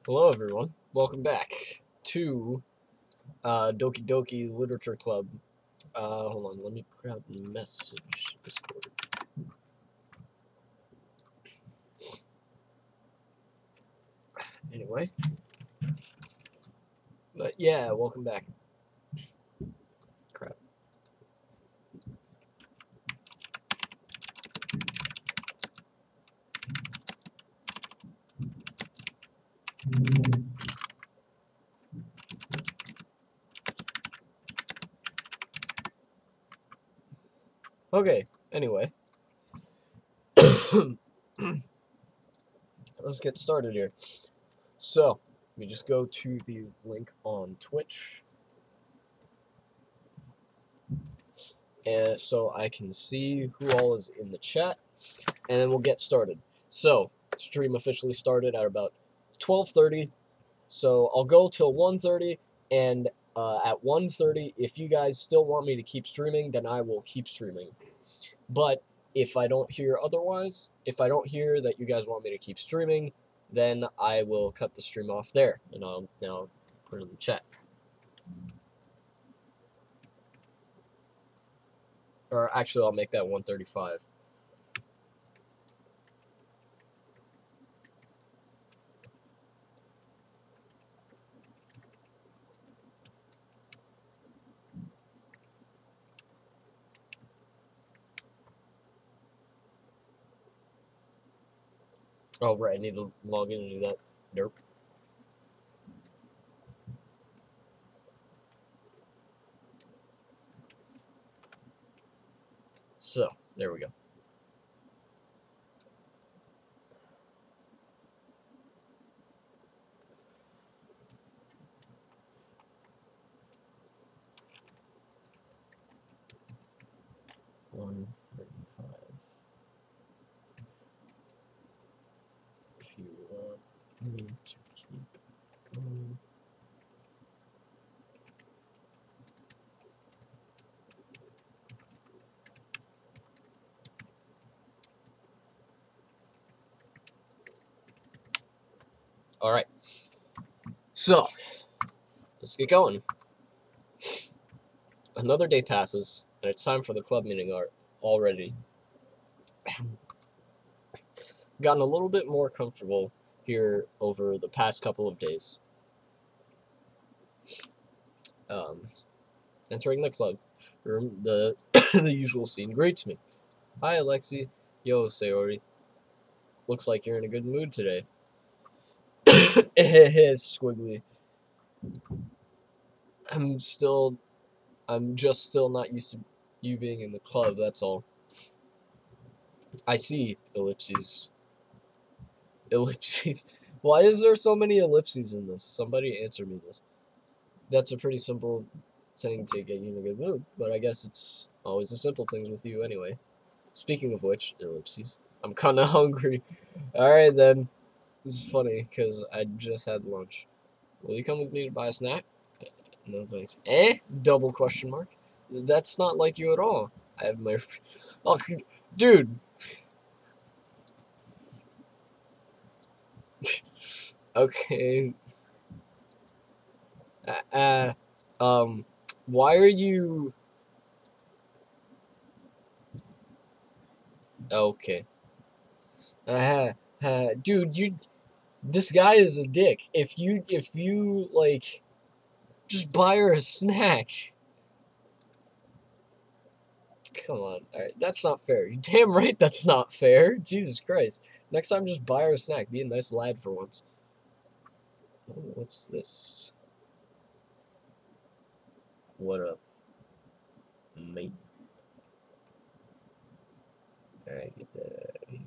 Hello everyone, welcome back to Doki Doki Literature Club. Hold on, let me grab the message Discord. Anyway, but yeah, welcome back. Crap. Okay, anyway. Let's get started here. So, we just go to the link on Twitch. And so I can see who all is in the chat. And then we'll get started. So, stream officially started at about 12:30. So I'll go till 1:30, and at 1:30, if you guys still want me to keep streaming, then I will keep streaming. But if I don't hear otherwise, if I don't hear that you guys want me to keep streaming, then I will cut the stream off there, and I'll now put it in the chat. Or actually, I'll make that 1:35. Oh, right, I need to log in and do that. Nope. So, there we go. If you want me to keep going. Alright. So, let's get going. Another day passes, and it's time for the club meeting already. Gotten a little bit more comfortable here over the past couple of days. Entering the club room, the the usual scene greets me. Hi, Alexi. Yo, Sayori. Looks like you're in a good mood today. Squiggly. I'm just still not used to you being in the club, that's all. I see, ellipses. Ellipses. Why is there so many ellipses in this? Somebody answer me this. That's a pretty simple thing to get you in a good mood, but I guess it's always the simple things with you anyway. Speaking of which, ellipses. I'm kinda hungry. Alright then. This is funny, because I just had lunch. Will you come with me to buy a snack? No thanks. Double question mark. That's not like you at all. I have my... Oh, dude! Okay. Why are you... Okay. Dude, this guy is a dick. If you, like, just buy her a snack. Come on. Alright, that's not fair. You're damn right that's not fair. Jesus Christ. Next time, just buy her a snack. Be a nice lad for once. Oh, what's this? What up, mate? Alright, get that out of here.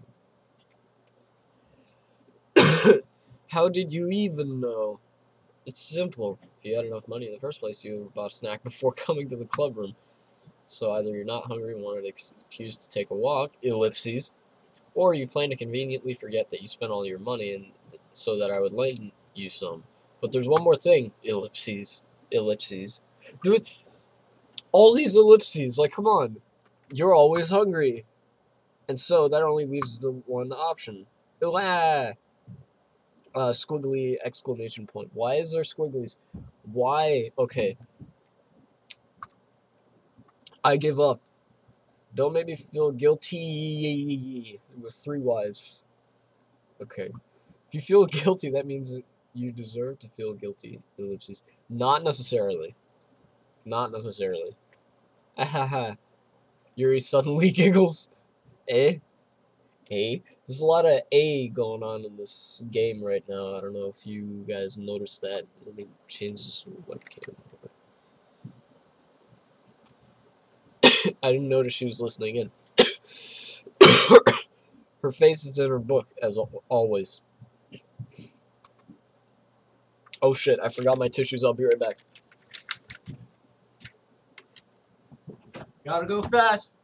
How did you even know? It's simple. If you had enough money in the first place, you would have bought a snack before coming to the club room. So either you're not hungry and wanted an excuse to take a walk, ellipses, or you plan to conveniently forget that you spent all your money and so that I would lend you some. But there's one more thing, ellipses. Dude, all these ellipses, like, come on. You're always hungry. And so that only leaves the one option. Squiggly exclamation point. Why is there squigglies? Why? Okay. I give up. Don't make me feel guilty with 3 Y's. Okay. If you feel guilty, that means you deserve to feel guilty. Ellipses. Not necessarily. Not necessarily. Ahaha. Yuri suddenly giggles. Eh? A. There's a lot of A going on in this game right now. I don't know if you guys noticed that. Let me change this webcam. I didn't notice she was listening in. Her face is in her book, as always. Oh shit, I forgot my tissues. I'll be right back. Gotta go fast.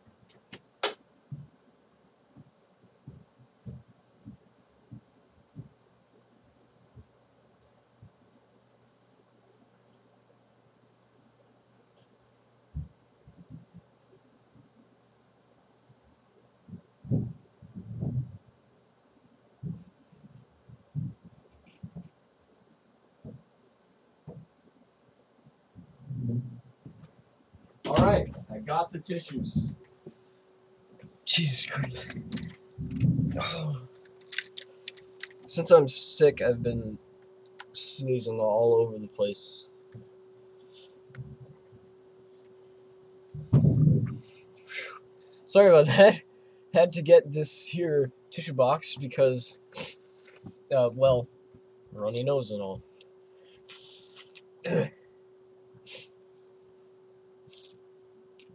Alright, I got the tissues. Jesus Christ. Since I'm sick, I've been sneezing all over the place. Sorry about that. Had to get this here tissue box because, well, runny nose and all.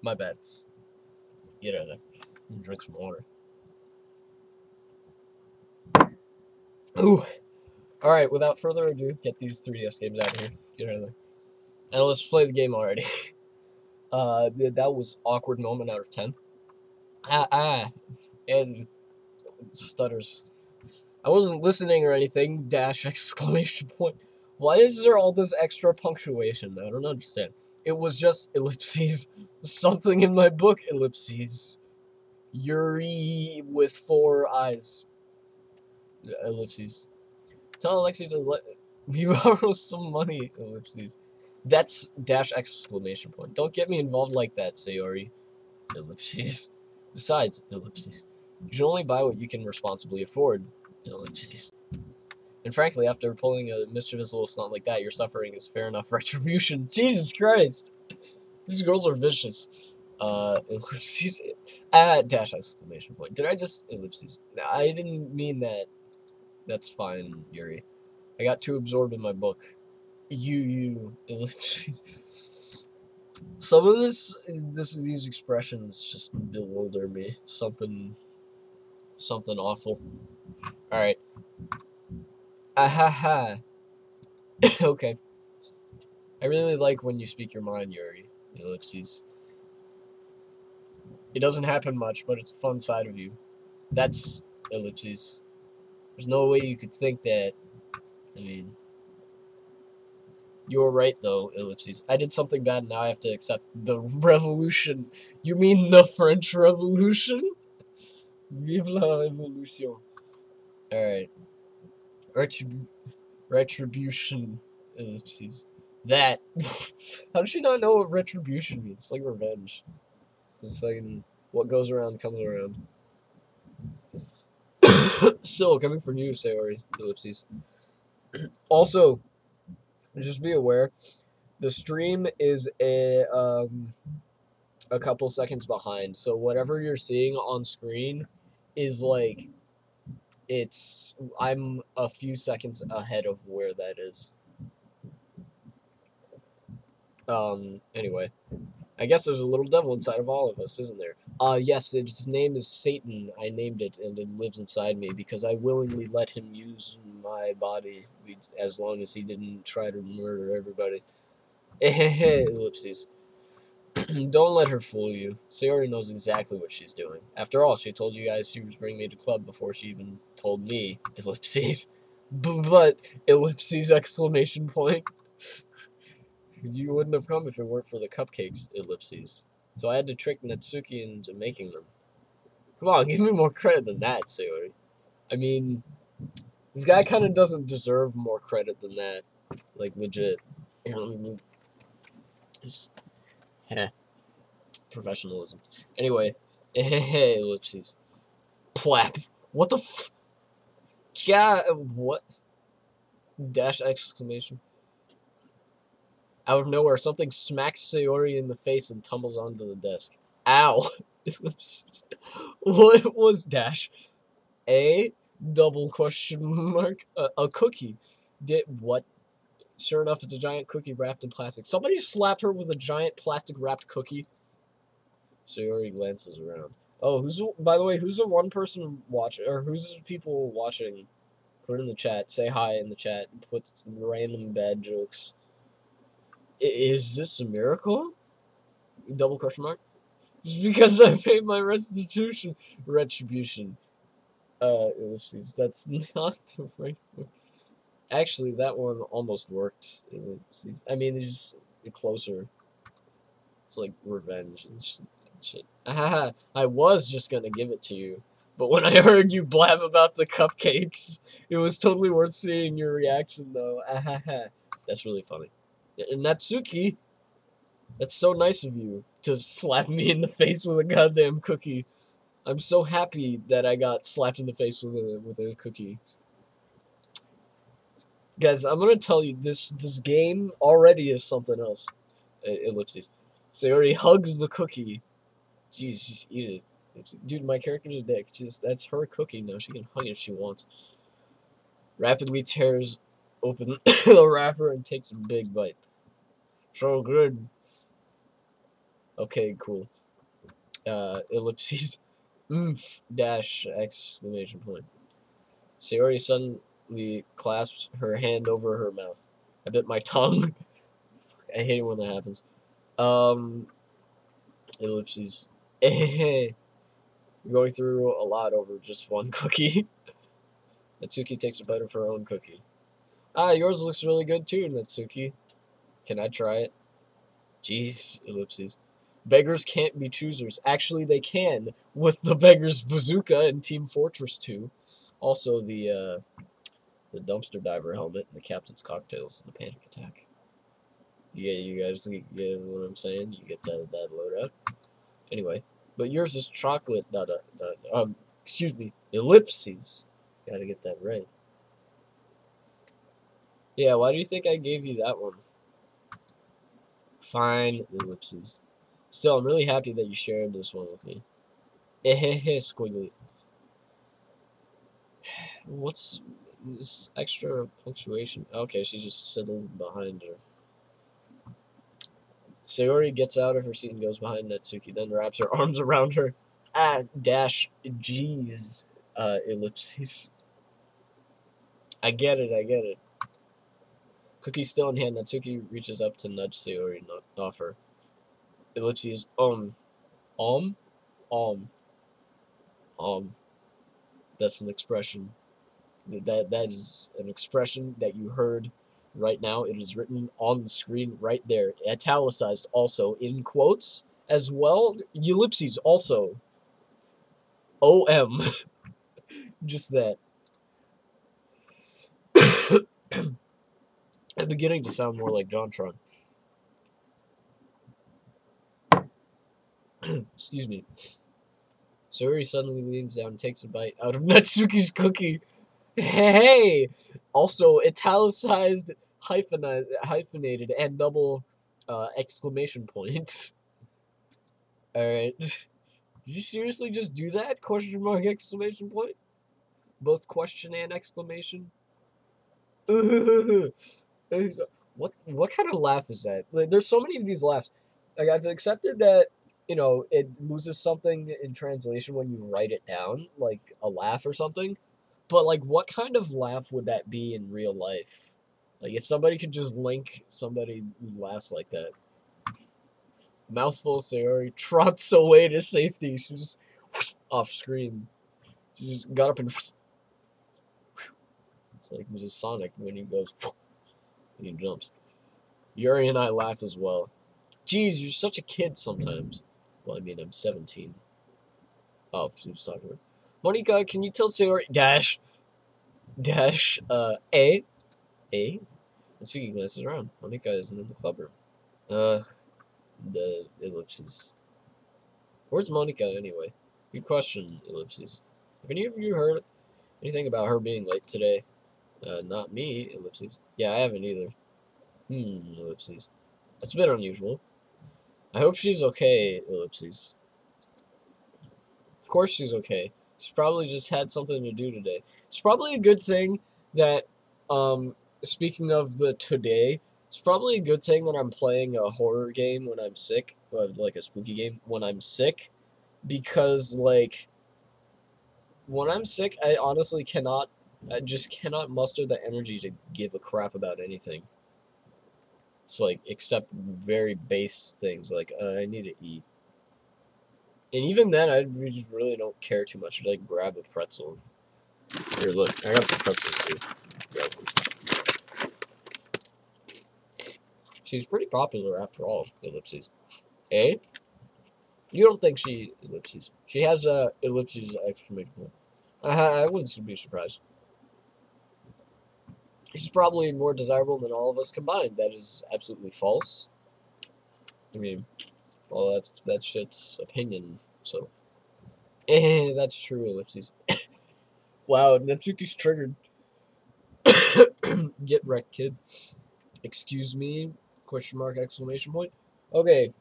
My bad. Get out of there. Drink some water. Ooh. Alright, without further ado, get these 3DS games out of here. Get out of there. And let's play the game already. That was awkward moment out of 10. And stutters. I wasn't listening or anything, dash exclamation point. Why is there all this extra punctuation? I don't understand. It was just ellipses. Something in my book, ellipses. Yuri with 4 eyes. Ellipses. Tell Alexi to let me borrow some money, ellipses. That's dash exclamation point. Don't get me involved like that, Sayori. Ellipses. Besides, ellipses. You should only buy what you can responsibly afford. Ellipses. And frankly, after pulling a mischievous little stunt like that, your suffering is fair enough retribution. Jesus Christ! These girls are vicious. Ellipses. Dash exclamation point. Did I just... Ellipses. I didn't mean that. That's fine, Yuri. I got too absorbed in my book. Ellipses. Some of these expressions just bewilder me. Something awful. Alright. Ahaha. Okay. I really like when you speak your mind, Yuri. Ellipses. It doesn't happen much, but it's a fun side of you. That's ellipses. There's no way you could think that. I mean, you were right, though, ellipses. I did something bad, and now I have to accept the revolution. You mean the French Revolution? Vive la révolution. Alright. Retribution, ellipses. That. How does she not know what retribution means? It's like revenge. So it's fucking what goes around comes around. Still coming for you, Sayori, ellipses. Also, just be aware, the stream is a couple seconds behind. So whatever you're seeing on screen is like I'm a few seconds ahead of where that is. Anyway. I guess there's a little devil inside of all of us, isn't there? Yes, its name is Satan. I named it, and it lives inside me because I willingly let him use my body as long as he didn't try to murder everybody. Ellipses. Don't let her fool you. Sayori knows exactly what she's doing. After all, she told you guys she was bringing me to club before she even told me. Ellipses. But, ellipses exclamation point. You wouldn't have come if it weren't for the cupcakes, ellipses. So I had to trick Natsuki into making them. Come on, give me more credit than that, Sayori. I mean, This guy kind of doesn't deserve more credit than that. Like, legit. Here, let me move. Just, professionalism. Anyway. Hey, ellipses. Plap. What the f... Yeah, what? Dash exclamation. Out of nowhere, something smacks Sayori in the face and tumbles onto the desk. Ow! What was dash? A double question mark? A cookie. Did what? Sure enough, it's a giant cookie wrapped in plastic. Somebody slapped her with a giant plastic wrapped cookie. Sayori glances around. Oh, by the way, who's the one person watching, or who's the people watching? Put it in the chat. Say hi in the chat. Put random bad jokes. Is this a miracle? Double question mark? It's because I paid my restitution. Retribution. Ellipses. That's not the right one. Actually, that one almost worked. Ellipses. I mean, it's just closer. It's like revenge and shit. Haha, I was just gonna give it to you. But when I heard you blab about the cupcakes, it was totally worth seeing your reaction, though. Ahaha. That's really funny. And Natsuki, that's so nice of you to slap me in the face with a goddamn cookie. I'm so happy that I got slapped in the face with a cookie. Guys, I'm gonna tell you, this game already is something else. Ellipses. Sayori hugs the cookie. Jeez, just eat it. Dude, my character's a dick. That's her cookie now. She can hug it if she wants. Rapidly tears open the wrapper and takes a big bite. So good. Okay, cool. Ellipses. Dash exclamation point. Sayori suddenly clasps her hand over her mouth. I bit my tongue. I hate it when that happens. Ellipses. You're going through a lot over just one cookie. Natsuki takes a bite of her own cookie. Ah, yours looks really good too, Natsuki. Can I try it? Jeez, ellipses. Beggars can't be choosers. Actually, they can, with the Beggar's Bazooka in Team Fortress 2. Also, the dumpster diver helmet and the captain's cocktails and the panic attack. Yeah, you guys get what I'm saying? You get that loadout. Anyway, but yours is chocolate. Excuse me, ellipses. Gotta get that right. Yeah, why do you think I gave you that one? Fine, ellipses. Still, I'm really happy that you shared this one with me. Ehehe, squiggly. What's this extra punctuation? Okay, she just settled behind her. Sayori gets out of her seat and goes behind Natsuki, then wraps her arms around her. Dash, jeez, ellipses. I get it. Cookie still in hand, Natsuki reaches up to nudge Sayori and offer. Ellipses, that's an expression. That is an expression that you heard right now. It is written on the screen right there, italicized also in quotes as well. Ellipses also. Just that. I'm beginning to sound more like JonTron. Excuse me. Sayori suddenly leans down and takes a bite out of Natsuki's cookie. Hey! Also, italicized, hyphenated, and double exclamation point. Alright. Did you seriously just do that? Question mark, exclamation point? Both question and exclamation? What kind of laugh is that? Like, there's so many of these laughs. Like, I've accepted that, you know, it loses something in translation when you write it down, like a laugh or something. But, like, what kind of laugh would that be in real life? Like, if somebody could just link somebody who laughs like that. Mouthful Sayori trots away to safety. She's just off screen. She just got up and... It's like just Sonic when he goes... and he jumps. Yuri and I laugh as well. Jeez, you're such a kid sometimes. Well, I mean, I'm 17. Oh, she was talking about... Monika, can you tell Sayori... Dash! dash A. Natsuki glances around. Monika isn't in the club room. The ellipses. Where's Monika anyway? Good question, ellipses. Have any of you heard anything about her being late today? Not me, ellipses. Yeah, I haven't either. Ellipses. That's a bit unusual. I hope she's okay, ellipses. Of course she's okay. She's probably just had something to do today. It's probably a good thing that, speaking of the today, it's probably a good thing that I'm playing a horror game when I'm sick, like a spooky game when I'm sick, because, like, when I'm sick, I just cannot muster the energy to give a crap about anything. It's like, except very base things, like, I need to eat. And even then, I just really don't care too much to, like, grab a pretzel. Here, look, I got the pretzels too. She's pretty popular after all, ellipses. Eh? You don't think ellipses. She has a ellipses exclamation point. I wouldn't be surprised. She's probably more desirable than all of us combined. That is absolutely false. I mean, well, that's shit's opinion, so. That's true, ellipses. Wow, Natsuki's triggered. Get wrecked, kid. Excuse me? Question mark, exclamation point. Okay.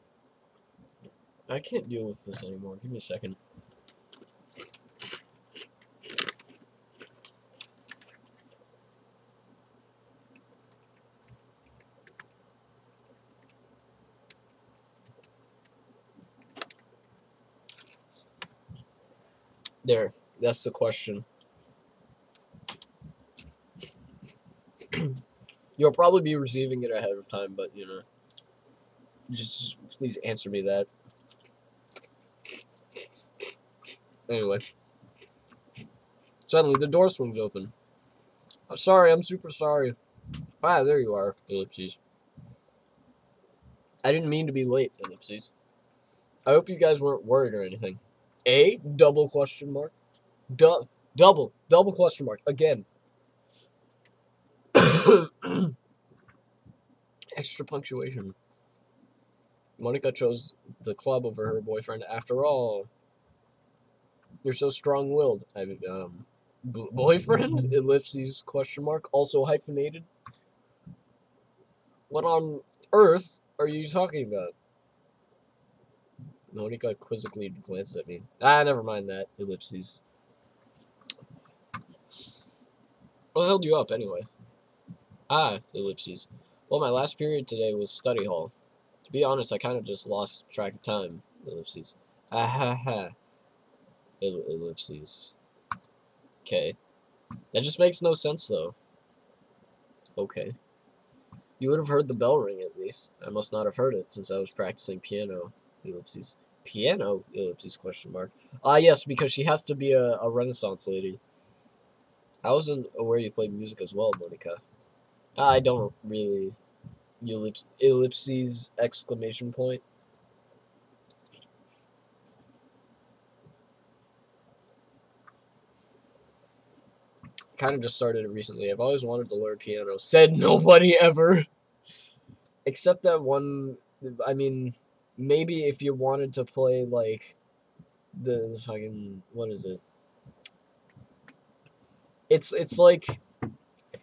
I can't deal with this anymore. Give me a second. There. That's the question. You'll probably be receiving it ahead of time, but, you know. Just please answer me that. Anyway. Suddenly, the door swings open. I'm sorry, I'm super sorry. Ah, there you are, ellipses. I didn't mean to be late, ellipses. I hope you guys weren't worried or anything. A? Double question mark? Double question mark. Again. Extra punctuation. Monika chose the club over her boyfriend after all. You're so strong-willed. Boyfriend? Ellipses question mark. Also hyphenated. What on earth are you talking about? Monika quizzically glances at me. Never mind that. Ellipses. What held you up, anyway? Ellipses. Well, my last period today was study hall. To be honest, I kind of just lost track of time. Ellipses. Ellipses. Okay. That just makes no sense, though. Okay. You would have heard the bell ring, at least. I must not have heard it, since I was practicing piano. Ellipses. Piano? Ellipses question mark. Yes, because she has to be a Renaissance lady. I wasn't aware you played music as well, Monika. I don't really. Ellipses exclamation point. Kind of just started it recently. I've always wanted to learn piano. Said nobody ever. Except that one. I mean, maybe if you wanted to play like the fucking, what is it? It's like,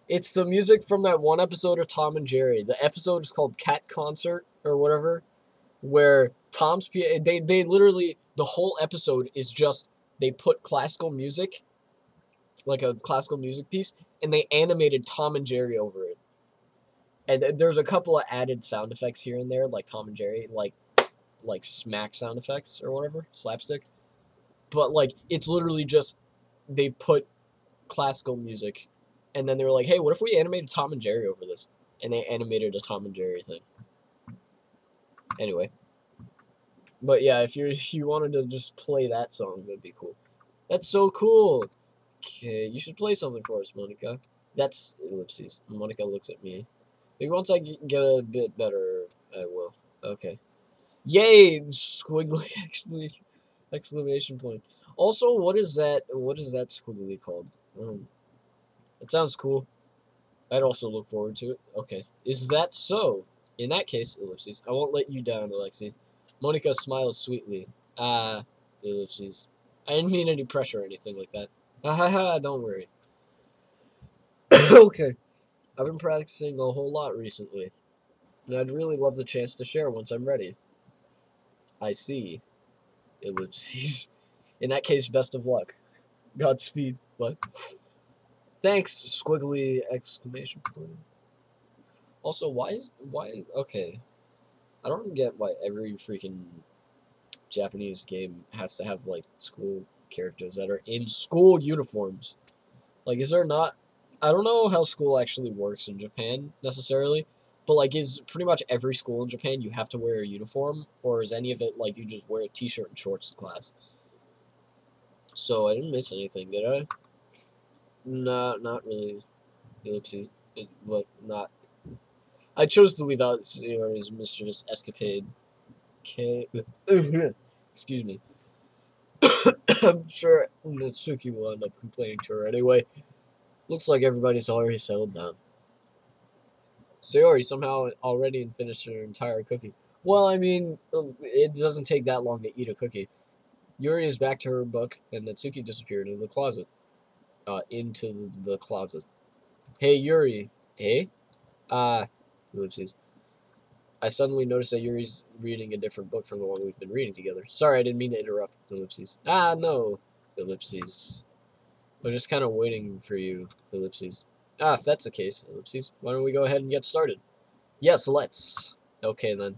it's the music from that one episode of Tom and Jerry. The episode is called Cat Concert or whatever, where Tom's they literally, the whole episode is just, they put classical music, like a classical music piece, and they animated Tom and Jerry over it. And there's a couple of added sound effects here and there, like Tom and Jerry, like smack sound effects or whatever, slapstick. But like, it's literally just, they put classical music, and then they were like, hey, what if we animated Tom and Jerry over this? And they animated a Tom and Jerry thing. Anyway. But yeah, if you wanted to just play that song, that'd be cool. That's so cool. Okay, you should play something for us, Monika. That's ellipses. Monika looks at me. Maybe once I get a bit better, I will. Okay. Yay! Squiggly exclamation point. Also, what is that squiggly called? That sounds cool. I'd also look forward to it. Okay. Is that so? In that case, ellipses. I won't let you down, Alexi. Monica smiles sweetly. Ah, ellipses. I didn't mean any pressure or anything like that. Ha ha ha, don't worry. Okay. I've been practicing a whole lot recently, and I'd really love the chance to share once I'm ready. I see. Ellipses. In that case, best of luck. Godspeed. What? Thanks, squiggly exclamation point. Also, why, okay. I don't get why every freaking Japanese game has to have, like, school characters that are in school uniforms. Like, is there not, I don't know how school actually works in Japan, necessarily, but, like, is pretty much every school in Japan you have to wear a uniform, or is any of it, like, you just wear a t-shirt and shorts to class? So, I didn't miss anything, did I? No, not really. Ellipses, but not. I chose to leave out Sayori's mischievous escapade. Okay. Excuse me. I'm sure Natsuki will end up complaining to her anyway. Looks like everybody's already settled down. Sayori somehow already finished her entire cookie. Well, I mean, it doesn't take that long to eat a cookie. Yuri is back to her book, and Natsuki disappeared in the closet. Into the closet. Hey, Yuri. Hey? Ellipses. I suddenly noticed that Yuri's reading a different book from the one we've been reading together. Sorry, I didn't mean to interrupt. Ellipses. No. Ellipses. I was just kind of waiting for you. Ellipses. If that's the case, ellipses, why don't we go ahead and get started? Yes, let's. Okay, then.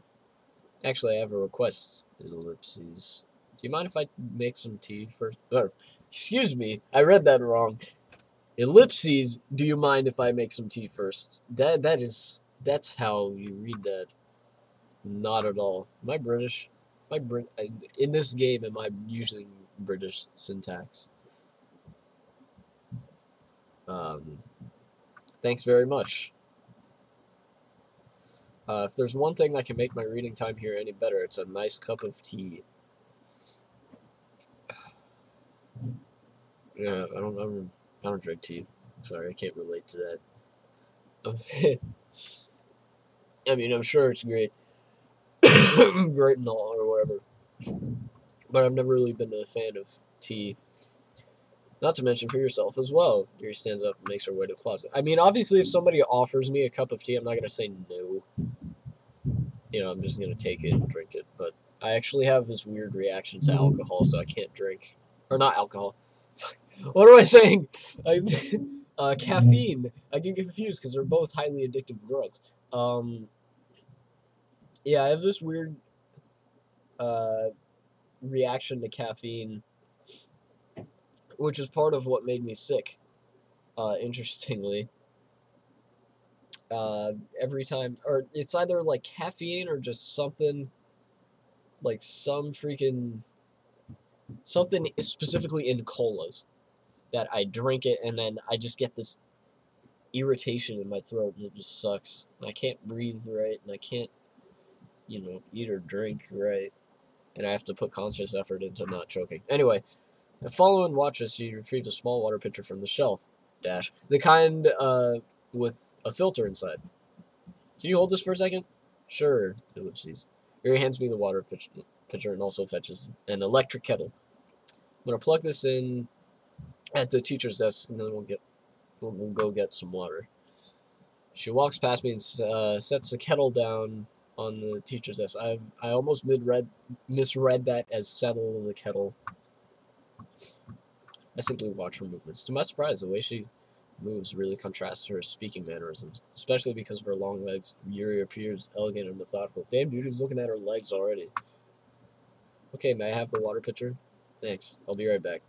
Actually, I have a request. Ellipses. Do you mind if I make some tea first? Excuse me, I read that wrong. Ellipses, do you mind if I make some tea first? That's how you read that. Not at all. Am I British? In this game, am I using British syntax? Thanks very much. If there's one thing that can make my reading time here any better, it's a nice cup of tea. Yeah, I don't drink tea. Sorry, I can't relate to that. I mean, I'm sure it's great, great and all, or whatever. But I've never really been a fan of tea. Not to mention for yourself as well. Yuri stands up and makes her way to the closet. I mean, obviously, if somebody offers me a cup of tea, I'm not going to say no. You know, I'm just going to take it and drink it. But I actually have this weird reaction to alcohol, so I can't drink. Or not alcohol. What am I saying? Caffeine. I get confused because they're both highly addictive drugs. Yeah, I have this weird reaction to caffeine, which is part of what made me sick. Interestingly, every time, or it's either like caffeine or just something, like some freaking something specifically in colas that I drink it and then I just get this irritation in my throat and it just sucks. And I can't breathe right and I can't, eat or drink right. And I have to put conscious effort into not choking. Anyway, follow and watch as she retrieves a small water pitcher from the shelf. The kind with a filter inside. Can you hold this for a second? Sure, ellipses. Yuri hands me the water pitcher and also fetches an electric kettle. I'm going to plug this in at the teacher's desk and then we'll go get some water. She walks past me and sets the kettle down on the teacher's desk. I almost misread that as settle the kettle. I simply watch her movements. To my surprise, the way she moves really contrasts to her speaking mannerisms, especially because of her long legs. Yuri appears elegant and methodical. Damn, dude, he's looking at her legs already. Okay, may I have the water pitcher? Thanks. I'll be right back.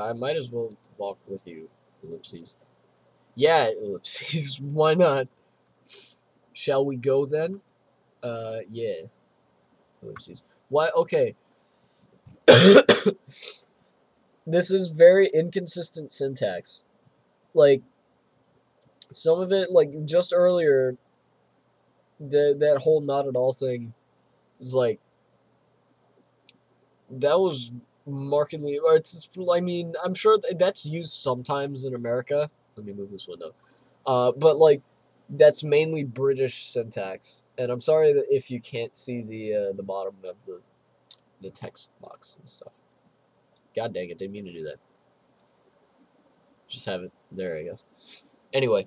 I might as well walk with you, ellipses. Yeah, ellipses. Why not? Shall we go then? Yeah. Ellipses. Why? Okay. This is very inconsistent syntax. Like, some of it, like, just earlier, that whole not at all thing was like, that was markedly, or I mean, I'm sure that's used sometimes in America, Let me move this window. But like, that's mainly British syntax, and I'm sorry that if you can't see the bottom of the text box and stuff. God dang it, didn't mean to do that. Just have it there, I guess. Anyway,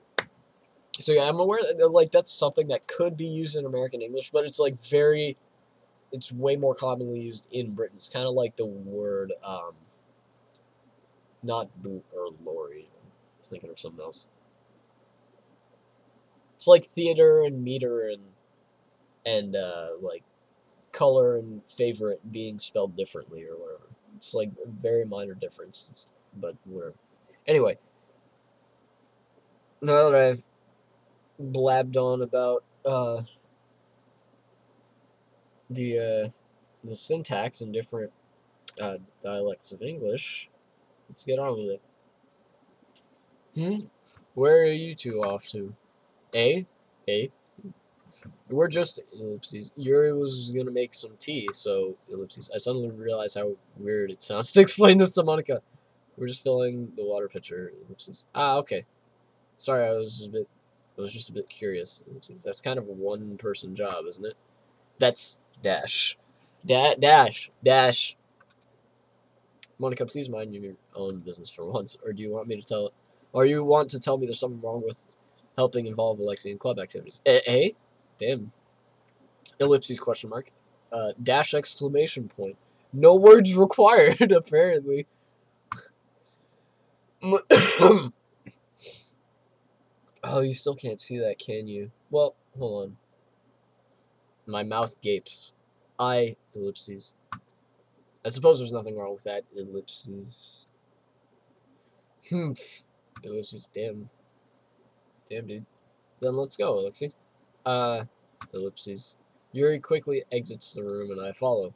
so yeah, I'm aware that like that's something that could be used in American English, but it's like it's way more commonly used in Britain. It's kind of like the word not boot or lorry. I was thinking of something else. It's like theater and meter and like color and favorite being spelled differently or whatever. It's like a very minor difference, but whatever. Anyway, now that I've blabbed on about the syntax and different dialects of English, let's get on with it. Where are you two off to? A? We're just ellipses. Yuri was gonna make some tea, so ellipses. I suddenly realized how weird it sounds to explain this to Monica. We're just filling the water pitcher. Ellipses. Ah, okay. Sorry, I was just a bit curious. Ellipses. That's kind of a one-person job, isn't it? That's dash. Dash. Monica, please mind your own business for once, or do you want me to tell? Or you want to tell me there's something wrong with helping involve Alexi in club activities? Damn. Ellipses question mark. Dash exclamation point. No words required, apparently. Oh, you still can't see that, can you? Well, hold on. My mouth gapes. Ellipses. I suppose there's nothing wrong with that. Ellipses. Ellipses. Damn, dude. Then let's go, Alexi. Ellipses. Yuri quickly exits the room and I follow.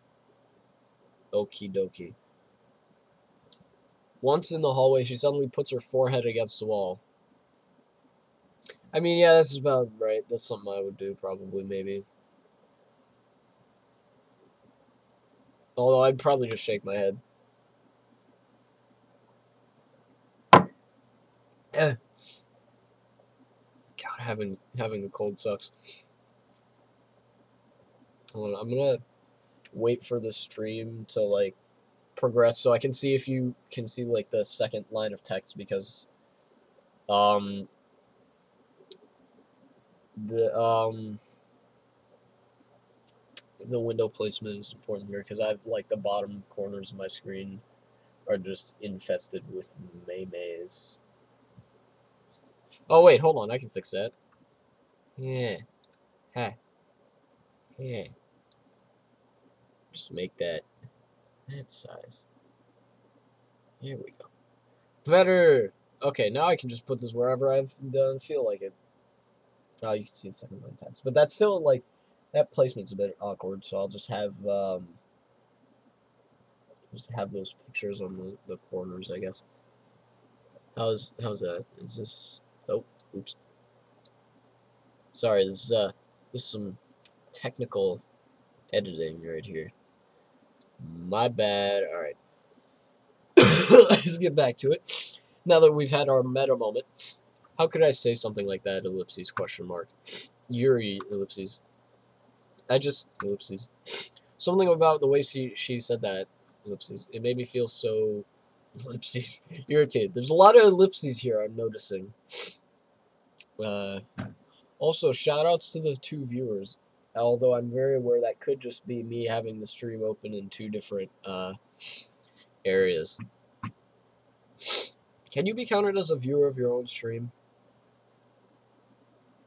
Okie dokie. Once in the hallway, she suddenly puts her forehead against the wall. I mean, yeah, that's about right. That's something I would do, probably, maybe. Although I'd probably just shake my head. God, having the cold sucks. Hold on, I'm gonna wait for the stream to like progress so I can see if you can see like the second line of text because the window placement is important here because I've like the bottom corners of my screen are just infested with maymays. Oh wait, hold on, I can fix that. Yeah. Yeah. Just make that size. Here we go. Better. Okay, now I can just put this wherever I feel like it. Oh, you can see the second line text, but that's still like that placement's a bit awkward. So I'll just have those pictures on the corners, I guess. How's that? Is this? Oh, oops. Sorry, this is some technical editing right here. My bad. All right. Let's get back to it. Now that we've had our meta moment, how could I say something like that? Ellipses question mark. Yuri ellipses. Ellipses. Something about the way she said that ellipses. It made me feel so ellipses irritated. There's a lot of ellipses here. I'm noticing. Also, shoutouts to the 2 viewers. Although I'm very aware that could just be me having the stream open in 2 different areas. Can you be counted as a viewer of your own stream?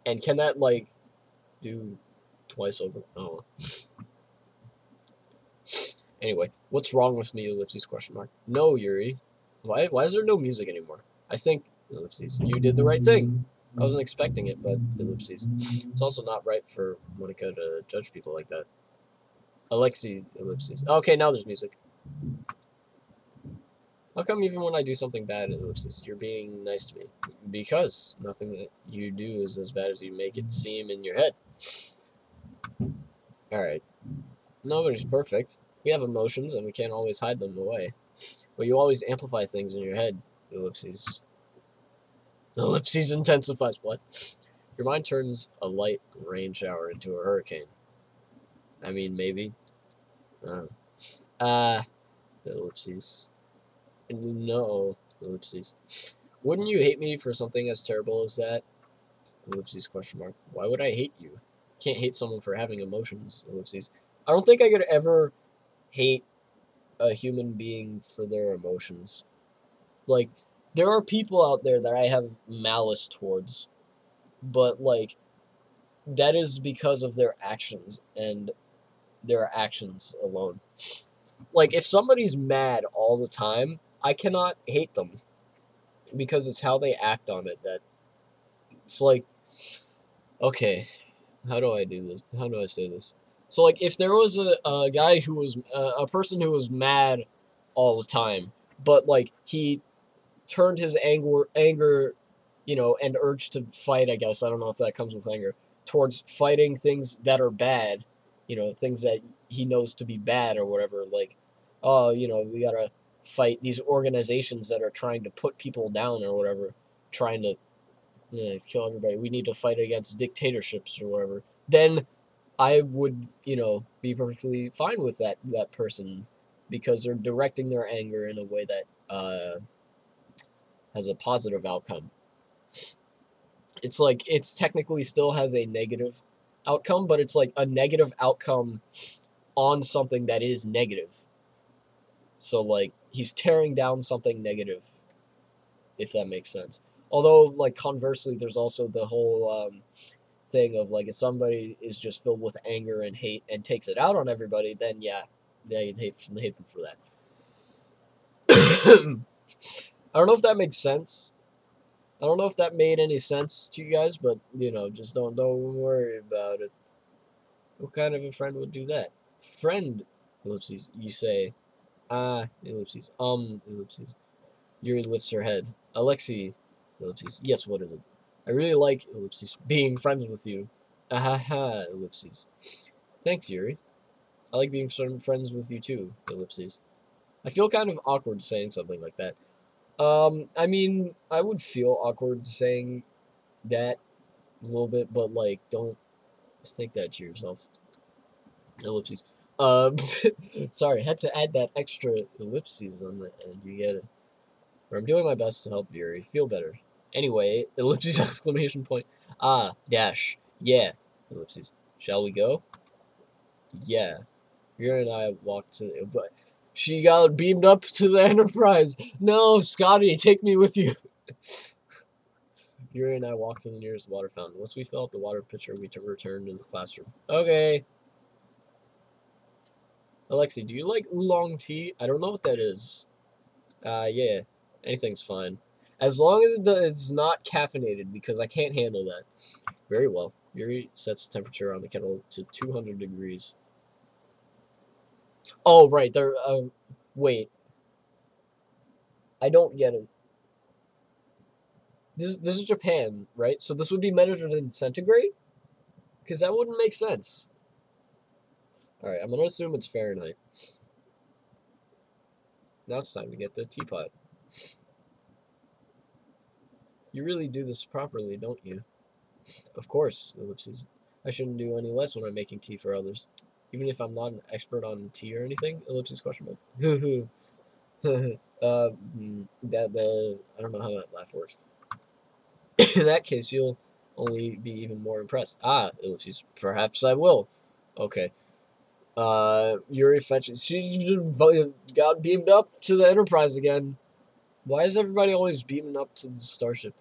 And can that like do twice over? Oh. Anyway, what's wrong with me? Ellipses question mark. No, Yuri. Why is there no music anymore? I think ellipses. You did the right thing. I wasn't expecting it, but ellipses. It's also not right for Monica to judge people like that. Alexi ellipses. Okay, now there's music. How come even when I do something bad ellipses, you're being nice to me? Because nothing that you do is as bad as you make it seem in your head. Alright. Nobody's perfect. We have emotions and we can't always hide them away. But you always amplify things in your head, ellipses. Ellipses intensifies. What? Your mind turns a light rain shower into a hurricane. I mean, maybe. Ellipses. No, ellipses. Wouldn't you hate me for something as terrible as that? Ellipses question mark. Why would I hate you? Can't hate someone for having emotions. Ellipses. I don't think I could ever hate a human being for their emotions. Like, there are people out there that I have malice towards, but like, that is because of their actions and their actions alone. Like, if somebody's mad all the time, I cannot hate them because it's how they act on it that it's like, okay, how do I do this? How do I say this? So, like, if there was a guy who was a person who was mad all the time, but like he turned his anger, and urge to fight. I guess I don't know if that comes with anger towards fighting things that are bad, things that he knows to be bad or whatever. Like, oh, we gotta fight these organizations that are trying to put people down or whatever, trying to kill everybody. We need to fight against dictatorships or whatever. Then I would, be perfectly fine with that person because they're directing their anger in a way that has a positive outcome. It's like it's technically still has a negative outcome, but it's like a negative outcome on something that is negative. So like he's tearing down something negative, if that makes sense. Although like conversely, there's also the whole thing of like if somebody is just filled with anger and hate and takes it out on everybody, then yeah, they hate them for that. I don't know if that makes sense. I don't know if that made any sense to you guys, but just don't worry about it. What kind of a friend would do that? Friend, ellipses. You say, ellipses. Ellipses. Yuri lifts her head. Alexei, ellipses. Yes, what is it? I really like, ellipses, being friends with you. Ahaha, ellipses. Thanks, Yuri. I like being friends with you too, ellipses. I feel kind of awkward saying something like that. I mean, I would feel awkward saying that a little bit, but like, don't think that to yourself. Ellipses. Sorry, had to add that extra ellipses on the end. You get it. But I'm doing my best to help Yuri feel better. Anyway, ellipses exclamation point. Dash. Yeah. Ellipses. Shall we go? Yeah. Yuri and I walked to. But she got beamed up to the Enterprise. No, Scotty, take me with you. Yuri and I walked to the nearest water fountain. Once we filled the water pitcher, we returned to the classroom. Okay. Alexei, do you like oolong tea? I don't know what that is. Yeah. Anything's fine. As long as it's not caffeinated, because I can't handle that. Very well. Yuri sets the temperature on the kettle to 200 degrees. Oh, right. Wait. I don't get it. This is Japan, right? So this would be measured in centigrade? Because that wouldn't make sense. Alright, I'm going to assume it's Fahrenheit. Now it's time to get the teapot. You really do this properly, don't you? Of course, ellipses. I shouldn't do any less when I'm making tea for others. Even if I'm not an expert on tea or anything? Ellipses question mark. I don't know how that laugh works. In that case, you'll only be even more impressed. Ellipses. Perhaps I will. Okay. Yuri fetches. She got beamed up to the Enterprise again. Why is everybody always beaming up to the starship?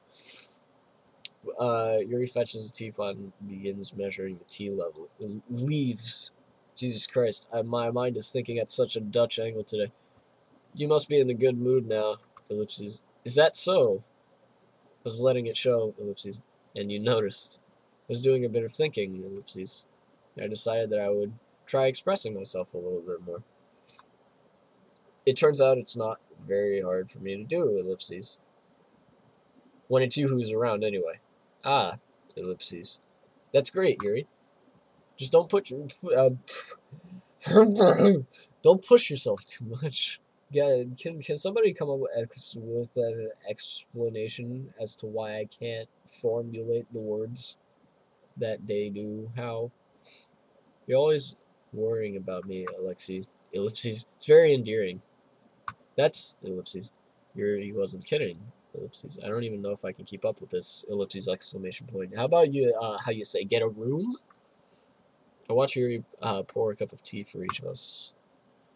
Yuri fetches a teapot and begins measuring the tea level. Leaves. Jesus Christ, my mind is thinking at such a Dutch angle today. You must be in a good mood now, ellipses. Is that so? I was letting it show, ellipses. And you noticed. I was doing a bit of thinking, ellipses. I decided that I would try expressing myself a little bit more. It turns out it's not very hard for me to do, ellipses. When it's you who's around, anyway. Ellipses. That's great, Yuri. Just don't don't push yourself too much. Yeah, can somebody come up with an explanation as to why I can't formulate the words that they do? How? You're always worrying about me, Alexis. Ellipses. It's very endearing. That's ellipses. He wasn't kidding. Ellipses. I don't even know if I can keep up with this ellipses exclamation point. How about you? How you say? Get a room? I'll watch you pour a cup of tea for each of us.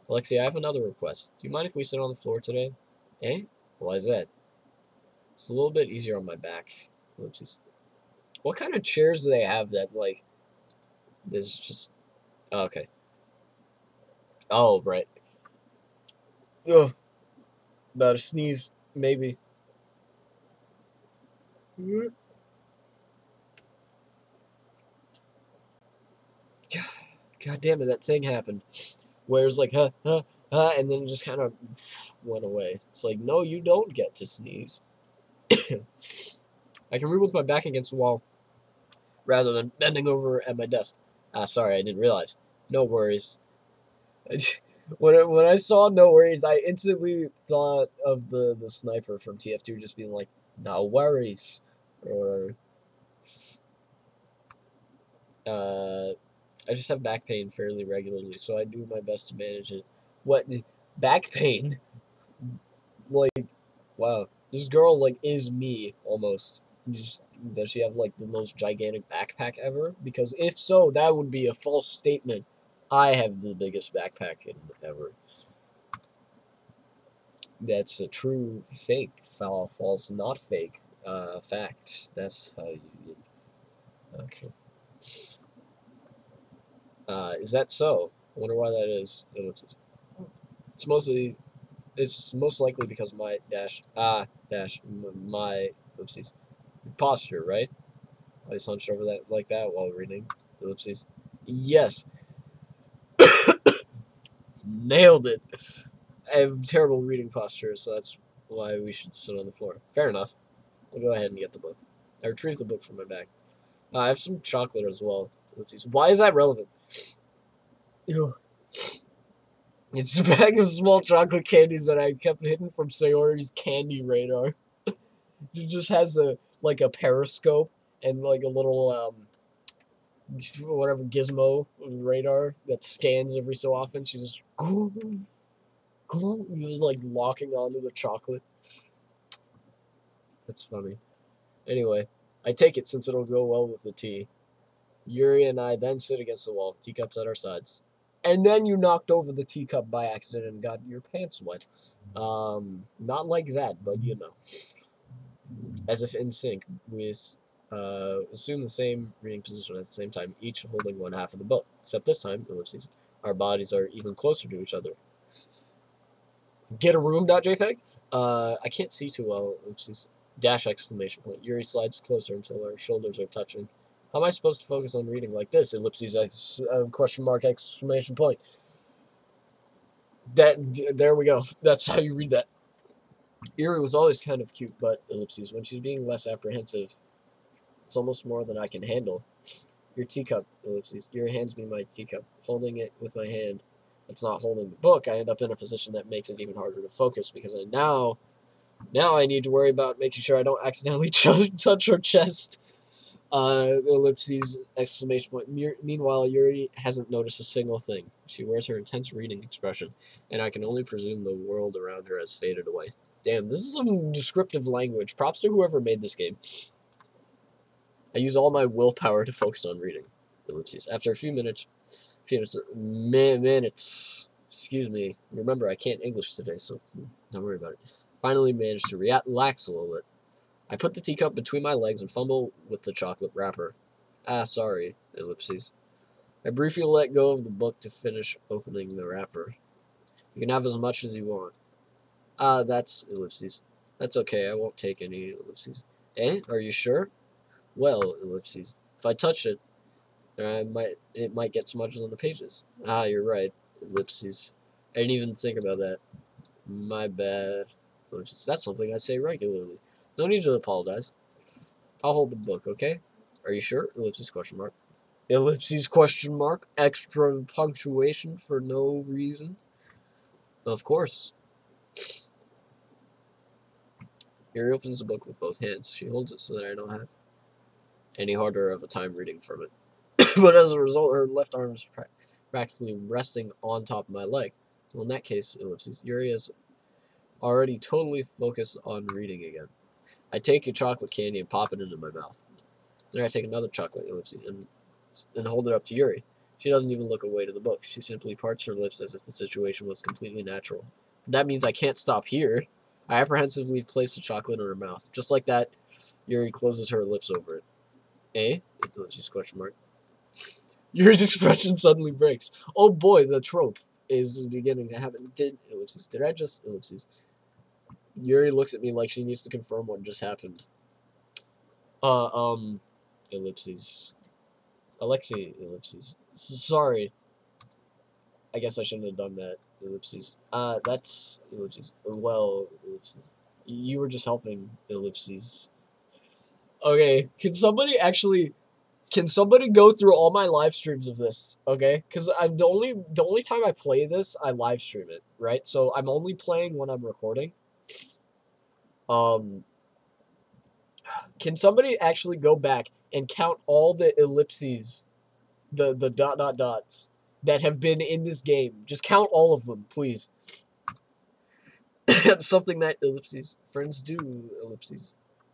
Alexi, I have another request. Do you mind if we sit on the floor today? Eh? Why is that? It's a little bit easier on my back. Ellipses. What kind of chairs do they have that, like, there's just... Oh, okay. Oh, right. Ugh. About to sneeze. Maybe. God damn it, that thing happened. Where it was like, and then it just kind of went away. It's like, no, you don't get to sneeze. I can read with my back against the wall rather than bending over at my desk. Sorry, I didn't realize. No worries. When I saw no worries, I instantly thought of the sniper from TF2 just being like, no worries. Or, I just have back pain fairly regularly, so I do my best to manage it. What? Back pain? Like, wow. This girl, like, is me, almost. Does she have, like, the most gigantic backpack ever? Because if so, that would be a false statement. I have the biggest backpack ever. That's a true fake. False, not fake. Fact. That's how you... Okay. Is that so? I wonder why that is. It's mostly... It's most likely because of my my oopsies posture, right? I just hunched over that like that while reading. Oopsies. Yes, nailed it. I have terrible reading posture, so that's why we should sit on the floor. Fair enough. I'll go ahead and get the book. I retrieved the book from my bag. I have some chocolate as well. Oopsies. Why is that relevant? Ew. It's a bag of small chocolate candies that I kept hidden from Sayori's candy radar. It just has a periscope and like a little whatever gizmo radar that scans every so often. She's just like locking onto the chocolate. That's funny. Anyway, I take it since it'll go well with the tea. Yuri and I then sit against the wall, teacups at our sides. And then you knocked over the teacup by accident and got your pants wet. Not like that, but you know. As if in sync, we assume the same reading position at the same time, each holding one half of the book. Except this time, ellipses, our bodies are even closer to each other. Get a room.jpg? I can't see too well, ellipses. Dash exclamation point. Yuri slides closer until our shoulders are touching. How am I supposed to focus on reading like this? Ellipses, question mark, exclamation point. There we go. That's how you read that. Yuri was always kind of cute, but ellipses, when she's being less apprehensive, it's almost more than I can handle. Your teacup, ellipses. Yuri hands me my teacup. Holding it with my hand, it's not holding the book. I end up in a position that makes it even harder to focus because now I need to worry about making sure I don't accidentally touch her chest. Ellipses, exclamation point. Meanwhile, Yuri hasn't noticed a single thing. She wears her intense reading expression, and I can only presume the world around her has faded away. Damn, this is some descriptive language. Props to whoever made this game. I use all my willpower to focus on reading. Ellipses. After a few minutes, excuse me. Remember, I can't English today, so don't worry about it. Finally managed to relax a little bit. I put the teacup between my legs and fumble with the chocolate wrapper. Sorry, ellipses. I briefly let go of the book to finish opening the wrapper. You can have as much as you want. That's ellipses. That's okay, I won't take any ellipses. Eh? Are you sure? Well, ellipses. If I touch it, it might get smudged on the pages. You're right. Ellipses. I didn't even think about that. My bad. Ellipses. That's something I say regularly. No need to apologize. I'll hold the book, okay? Are you sure? Ellipses question mark. Ellipses question mark. Extra punctuation for no reason. Of course. Yuri opens the book with both hands. She holds it so that I don't have any harder of a time reading from it. But as a result, her left arm is practically resting on top of my leg. Well, in that case, ellipses, Yuri is already totally focused on reading again. I take a chocolate candy and pop it into my mouth. Then I take another chocolate ellipses and hold it up to Yuri. She doesn't even look away to the book. She simply parts her lips as if the situation was completely natural. That means I can't stop here. I apprehensively place the chocolate in her mouth. Just like that, Yuri closes her lips over it. Eh? Ellipses question mark. Yuri's expression suddenly breaks. Oh boy, the trope is beginning to happen. Did I just ellipses? Yuri looks at me like she needs to confirm what just happened. Ellipses. Alexei, ellipses. Sorry. I guess I shouldn't have done that. Ellipses. That's ellipses. Well, ellipses. You were just helping, ellipses. Okay, can somebody go through all my live streams of this? Okay, because I'm the only time I play this, I live stream it, right? So I'm only playing when I'm recording. Can somebody actually go back and count all the ellipses, the dots that have been in this game? Just count all of them, please. That's something that ellipses friends do.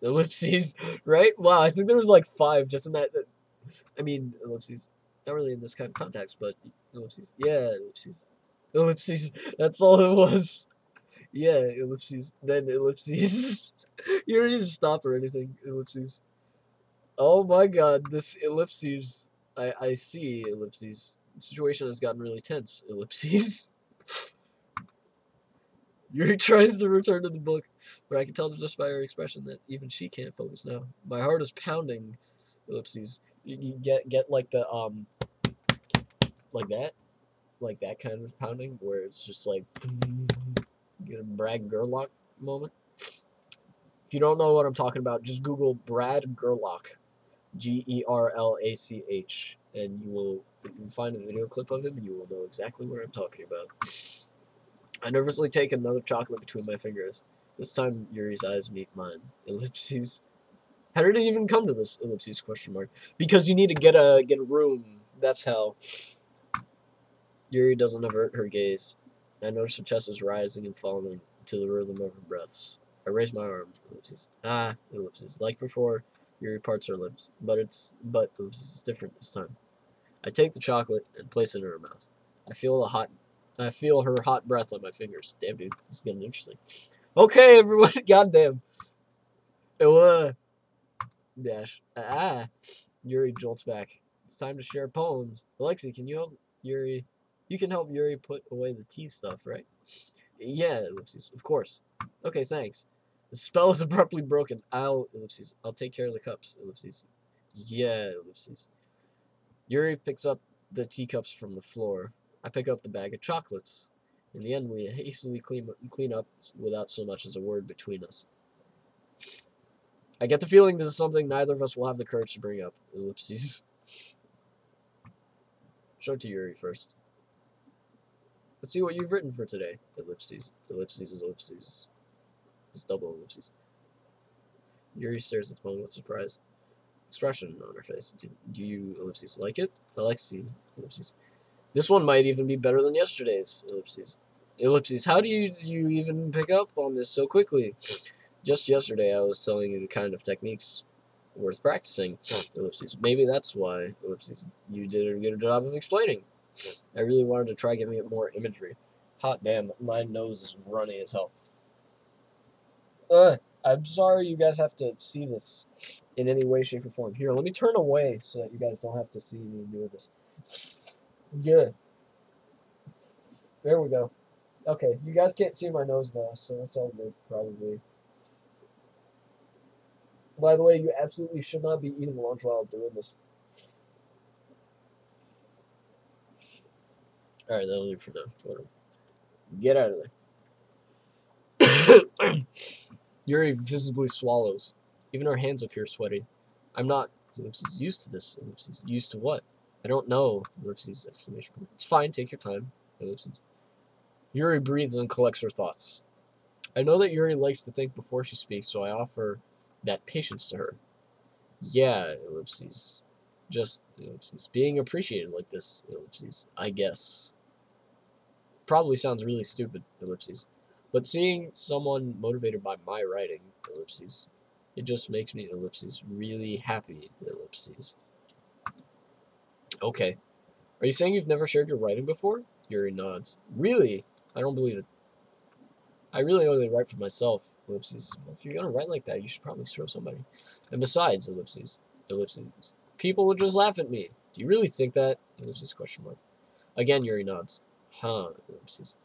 Ellipses, right? Wow, I think there was like 5 just in that. I mean, ellipses. Not really in this kind of context, but ellipses. Yeah, ellipses. That's all it was. Yeah, ellipses. Then ellipses. You don't need to stop or anything. Ellipses. Oh my god, this ellipses. I see ellipses. The situation has gotten really tense. Ellipses. Yuri tries to return to the book, but I can tell just by her expression that even she can't focus now. My heart is pounding. Ellipses. You get like the like that kind of pounding where it's just like get a Brad Gerlach moment. If you don't know what I'm talking about, just Google Brad Gerlach, Gerlach, and you will find a video clip of him, and you will know exactly what I'm talking about. I nervously take another chocolate between my fingers. This time, Yuri's eyes meet mine. Ellipses. How did it even come to this? Ellipses question mark. Because you need to get a room. That's how. Yuri doesn't avert her gaze. I notice her chest is rising and falling to the rhythm of her breaths. I raise my arm. Ellipses. Ellipses. Like before, Yuri parts her lips, but ellipses is different this time. I take the chocolate and place it in her mouth. I feel her hot breath on my fingers. Damn, dude, this is getting interesting. Okay, everyone, goddamn. Dash. Yuri jolts back. It's time to share poems. Alexei, can you help Yuri? You can help Yuri put away the tea stuff, right? Yeah, ellipses. Of course. Okay, thanks. The spell is abruptly broken. I'll take care of the cups. Ellipses. Yeah, ellipses. Yuri picks up the teacups from the floor. I pick up the bag of chocolates. In the end, we hastily clean up without so much as a word between us. I get the feeling this is something neither of us will have the courage to bring up. Ellipses. Show it to Yuri first. Let's see what you've written for today. Ellipses. Ellipses is ellipses. It's double ellipses. Yuri stares at the poem with surprise. Expression on her face. Do you, ellipses, like it? Alexei, ellipses. This one might even be better than yesterday's. Ellipses. Ellipses. How do you even pick up on this so quickly? Just yesterday I was telling you the kind of techniques worth practicing. Ellipses. Maybe that's why, ellipses, you did a good job of explaining. I really wanted to try giving it more imagery. Hot damn, my nose is runny as hell. I'm sorry you guys have to see this in any way, shape, or form. Here, let me turn away so that you guys don't have to see me do this. Good. There we go. Okay, you guys can't see my nose though, so that's all good, probably. By the way, you absolutely should not be eating lunch while doing this. Alright, that'll do for now. Whatever. Get out of there. Yuri visibly swallows. Even her hands appear sweaty. I'm not, ellipses, used to this. Ellipses. Used to what? I don't know. Ellipses, exclamation point. It's fine, take your time. Ellipses. Yuri breathes and collects her thoughts. I know that Yuri likes to think before she speaks, so I offer that patience to her. Yeah, ellipses. Just ellipses. Being appreciated like this, ellipses. I guess. Probably sounds really stupid, ellipses. But seeing someone motivated by my writing, ellipses, it just makes me, ellipses, really happy, ellipses. Okay. Are you saying you've never shared your writing before? Yuri nods. Really? I don't believe it. I really only write for myself, ellipses. Well, if you're gonna write like that, you should probably show somebody. And besides, ellipses, ellipses, people would just laugh at me. Do you really think that? Ellipses, question mark. Again, Yuri nods. Huh, ellipses.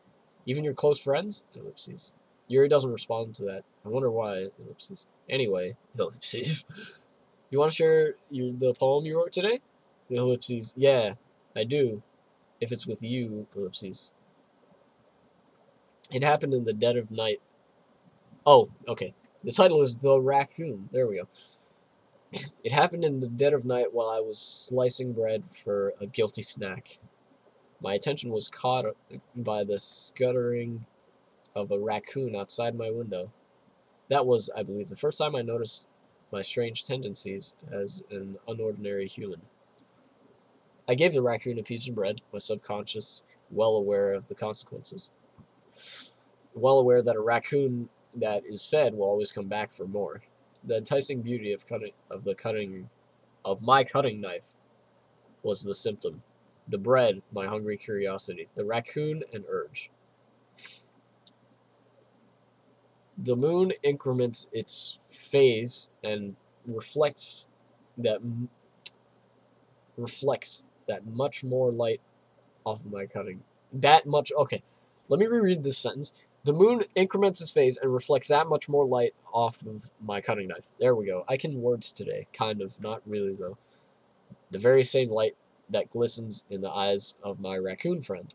Even your close friends? Ellipses. Yuri doesn't respond to that. I wonder why, ellipses. Anyway, ellipses. You want to share the poem you wrote today? Ellipses. Yeah, I do. If it's with you, ellipses. It happened in the dead of night. Oh, okay. The title is The Raccoon. There we go. It happened in the dead of night while I was slicing bread for a guilty snack. My attention was caught by the scuttering of a raccoon outside my window. That was, I believe, the first time I noticed my strange tendencies as an unordinary human. I gave the raccoon a piece of bread, my subconscious well aware of the consequences. Well aware that a raccoon that is fed will always come back for more. The enticing beauty of my cutting knife was the symptom. The bread, my hungry curiosity. The raccoon, an urge. The moon increments its phase and reflects that much more light off of my cutting. Okay. Let me reread this sentence. The moon increments its phase and reflects that much more light off of my cutting knife. There we go. I can words today. Kind of. Not really, though. The very same light that glistens in the eyes of my raccoon friend.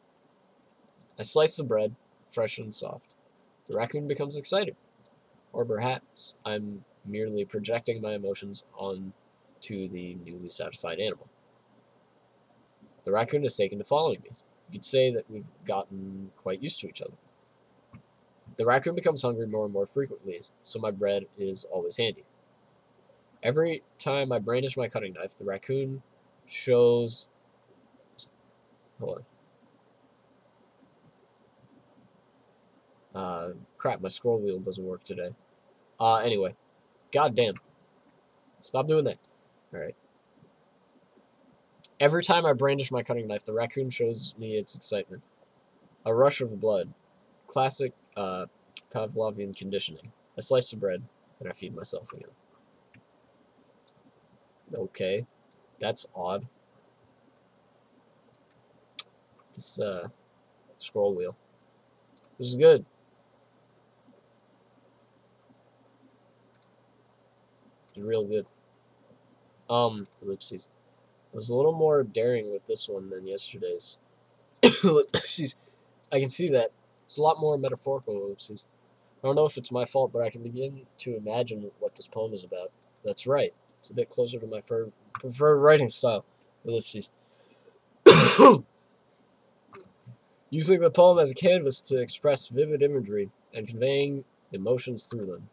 I slice the bread, fresh and soft. The raccoon becomes excited. Or perhaps I'm merely projecting my emotions onto the newly satisfied animal. The raccoon has taken to following me. You could say that we've gotten quite used to each other. The raccoon becomes hungry more and more frequently, so my bread is always handy. Every time I brandish my cutting knife, the raccoon shows... Hold on. Crap, my scroll wheel doesn't work today. Anyway. Goddamn. Stop doing that. Alright. Every time I brandish my cutting knife, the raccoon shows me its excitement. A rush of blood. Classic Pavlovian conditioning. I slice the bread, and I feed myself again. Okay. That's odd. This, scroll wheel. This is good. It's real good. Ellipses. I was a little more daring with this one than yesterday's. Ellipses. I can see that. It's a lot more metaphorical ellipses. I don't know if it's my fault, but I can begin to imagine what this poem is about. That's right. It's a bit closer to my preferred writing style. Ellipses. Using the poem as a canvas to express vivid imagery and conveying emotions through them.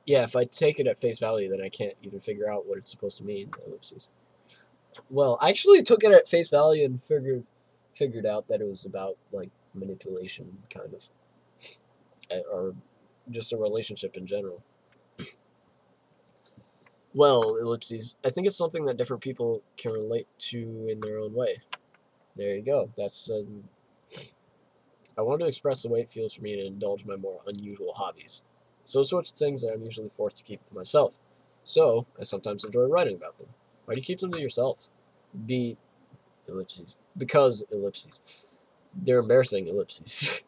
Yeah, if I take it at face value, then I can't even figure out what it's supposed to mean. Ellipses. Well, I actually took it at face value and figured out that it was about like manipulation, kind of, or just a relationship in general. Well, ellipses. I think it's something that different people can relate to in their own way. There you go. That's. I want to express the way it feels for me to indulge my more unusual hobbies. Those sorts of things that I'm usually forced to keep to myself. So, I sometimes enjoy writing about them. Why do you keep them to yourself? Ellipses. Because ellipses. They're embarrassing ellipses.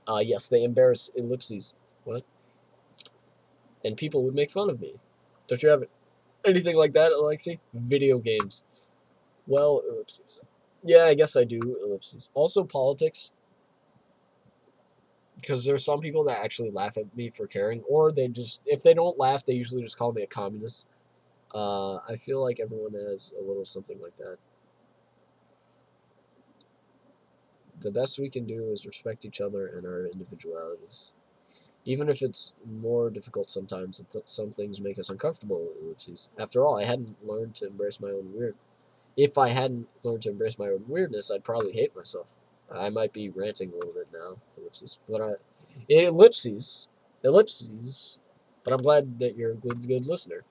Yes, they embarrass ellipses. What? And people would make fun of me. Don't you have anything like that, Alexi? Video games. Well, ellipses. Yeah, I guess I do, ellipses. Also, politics. Because there's some people that actually laugh at me for caring, or they just, if they don't laugh, they usually just call me a communist. I feel like everyone has a little something like that. The best we can do is respect each other and our individualities. Even if it's more difficult sometimes, some things make us uncomfortable, ellipses. After all, I hadn't learned to embrace my own weird. If I hadn't learned to embrace my own weirdness, I'd probably hate myself. I might be ranting a little bit now, ellipses. But ellipses. But I'm glad that you're a good listener.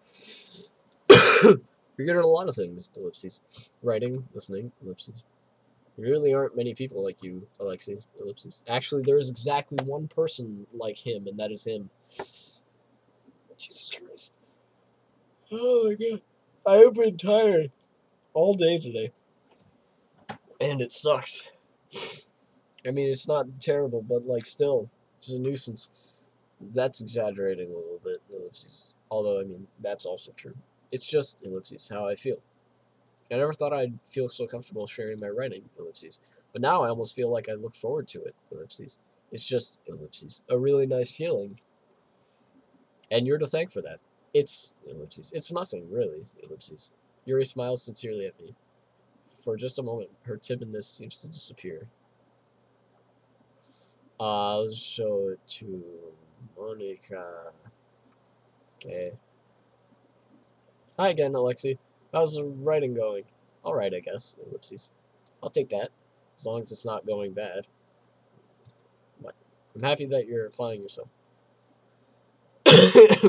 You're good at a lot of things, ellipses. Writing, listening, ellipses. There really aren't many people like you, Alexis, ellipses. Actually, there is exactly one person like him, and that is him. Jesus Christ. Oh my god. I have been tired all day today. And it sucks. I mean, it's not terrible, but, like, still, it's a nuisance. That's exaggerating a little bit, ellipses. Although, I mean, that's also true. It's just, ellipses, how I feel. I never thought I'd feel so comfortable sharing my writing, ellipses. But now I almost feel like I look forward to it, ellipses. It's just, ellipses, a really nice feeling. And you're to thank for that. It's, ellipses, it's nothing, really, ellipses. Yuri smiles sincerely at me. For just a moment, her timidness seems to disappear. I'll show it to Monica. Okay. Hi again, Alexi. How's the writing going? Alright, I guess. Ellipses. I'll take that, as long as it's not going bad. But I'm happy that you're applying yourself.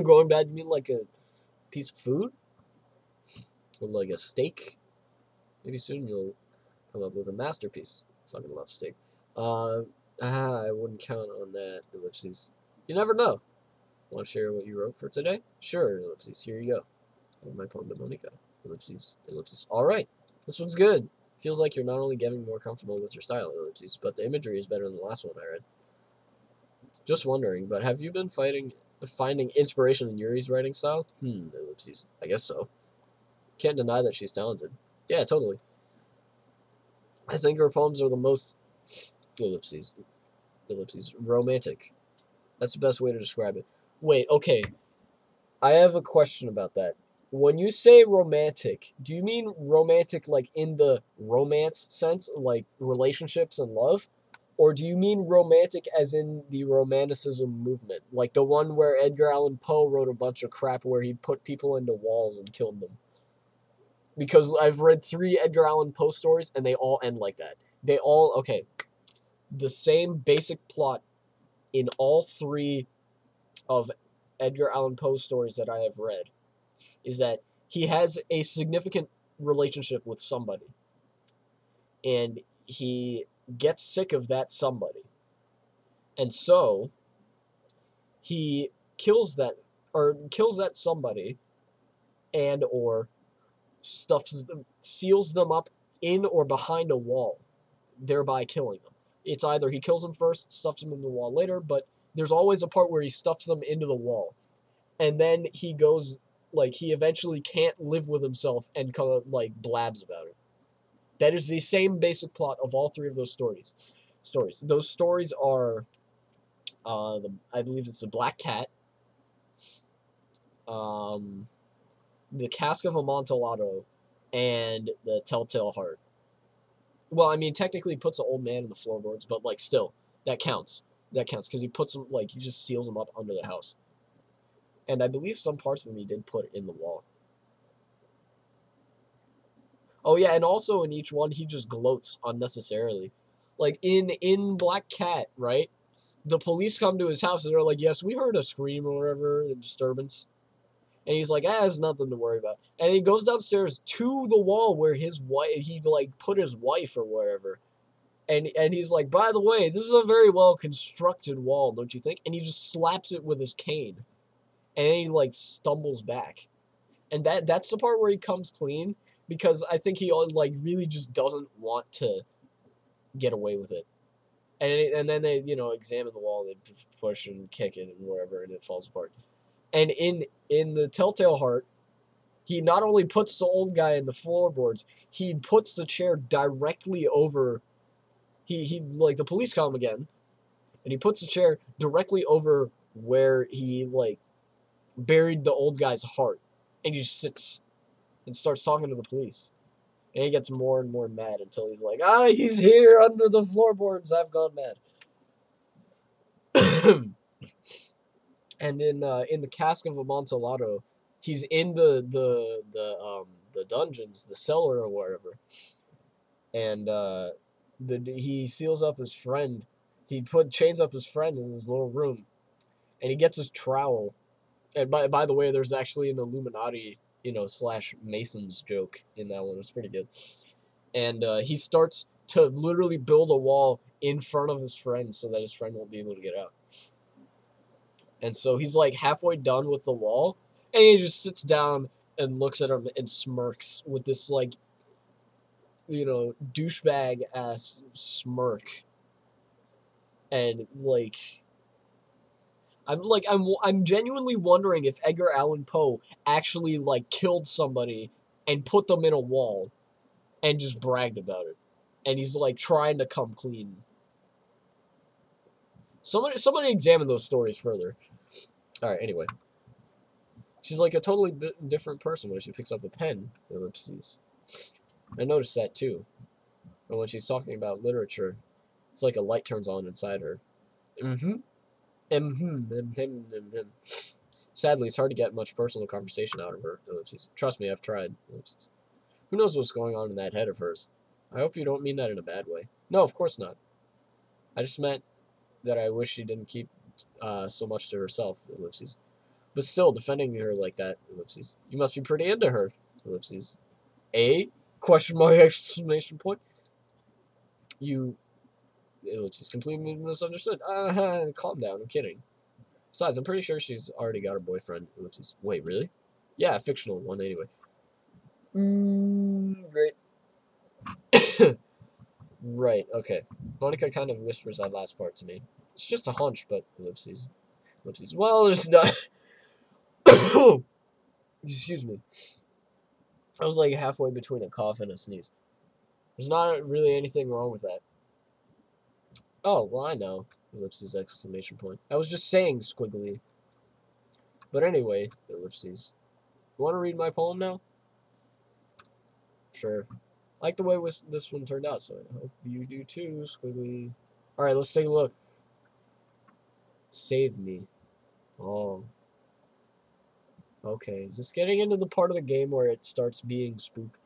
Going bad, you mean like a piece of food? Or like a steak? Maybe soon you'll come up with a masterpiece. Fucking love steak. I wouldn't count on that, ellipses. You never know. Want to share what you wrote for today? Sure, ellipses. Here you go. My poem to Monica. Ellipses. Ellipses. Alright. This one's good. Feels like you're not only getting more comfortable with your style, ellipses, but the imagery is better than the last one I read. Just wondering, but have you been finding inspiration in Yuri's writing style? Ellipses. I guess so. Can't deny that she's talented. Yeah, totally. I think her poems are the most ellipses, romantic. That's the best way to describe it. Wait, okay. I have a question about that. When you say romantic, do you mean romantic like in the romance sense, like relationships and love? Or do you mean romantic as in the romanticism movement? Like the one where Edgar Allan Poe wrote a bunch of crap where he put people into walls and killed them? Because I've read 3 Edgar Allan Poe stories and they all end like that. They all, okay, the same basic plot in all 3 of Edgar Allan Poe stories that I have read is that he has a significant relationship with somebody and he gets sick of that somebody, and so he kills that somebody and or seals them up in or behind a wall, thereby killing them. It's either he kills them first, stuffs them in the wall later, but there's always a part where he stuffs them into the wall. And then he goes, like, he eventually can't live with himself and kind of, like, blabs about it. That is the same basic plot of all 3 of those stories. Those stories are, I believe it's The Black Cat, The Cask of Amontillado, and The Telltale Heart. Well, I mean, technically he puts an old man in the floorboards, but, like, still, that counts. That counts, because he puts them, like, he just seals them up under the house. And I believe some parts of them he did put in the wall. Oh, yeah, and also in each one, he just gloats unnecessarily. Like, in Black Cat, right? The police come to his house, and they're like, yes, we heard a scream or whatever, a disturbance. And he's like, there's nothing to worry about. And he goes downstairs to the wall where his wife, he, like, put his wife or whatever. And he's like, by the way, this is a very well-constructed wall, don't you think? And he just slaps it with his cane. And then he, like, stumbles back. And that's the part where he comes clean, because I think he, like, really just doesn't want to get away with it. And then they, examine the wall, and they push and kick it and wherever, and it falls apart. And in the Telltale Heart, he not only puts the old guy in the floorboards, he puts the chair directly over. He like, the police come again, and he puts the chair directly over where he, like, buried the old guy's heart, and he just sits and starts talking to the police. And he gets more and more mad until he's like, ah, he's here under the floorboards. I've gone mad. And in the Cask of Amontillado, he's in the dungeons, the cellar or wherever, and he seals up his friend. He chains up his friend in his little room, and he gets his trowel. And by the way, there's actually an Illuminati, slash Masons joke in that one. It's pretty good. And he starts to literally build a wall in front of his friend so that his friend won't be able to get out. And so he's like halfway done with the wall, and he just sits down and looks at him and smirks with this like, douchebag ass smirk. And like, I'm genuinely wondering if Edgar Allan Poe actually like killed somebody and put them in a wall and just bragged about it. And he's like trying to come clean. Somebody examine those stories further. Alright, anyway. She's like a totally different person when she picks up a pen. Ellipses. I noticed that too. And when she's talking about literature, it's like a light turns on inside her. Sadly, it's hard to get much personal conversation out of her. Ellipses. Trust me, I've tried. Ellipses. Who knows what's going on in that head of hers? I hope you don't mean that in a bad way. No, of course not. I just meant that I wish she didn't keep so much to herself. Ellipses. But still, defending her like that. Ellipses. You must be pretty into her. Ellipses. A? Question mark, exclamation point. You... Ellipses. Completely misunderstood. Calm down. I'm kidding. Besides, I'm pretty sure she's already got a boyfriend. Ellipses. Wait, really? Yeah, a fictional one anyway. Great. Right, okay. Monica kind of whispers that last part to me. It's just a hunch, but ellipses. Ellipses. Well, there's not... Excuse me. I was like halfway between a cough and a sneeze. There's not really anything wrong with that. Oh, well, I know. Ellipses, exclamation point. I was just saying squiggly. But anyway, ellipses. You want to read my poem now? Sure. I like the way this one turned out, so I hope you do too, squiggly. Alright, let's take a look. Save me. Oh. Okay, is this getting into the part of the game where it starts being spook?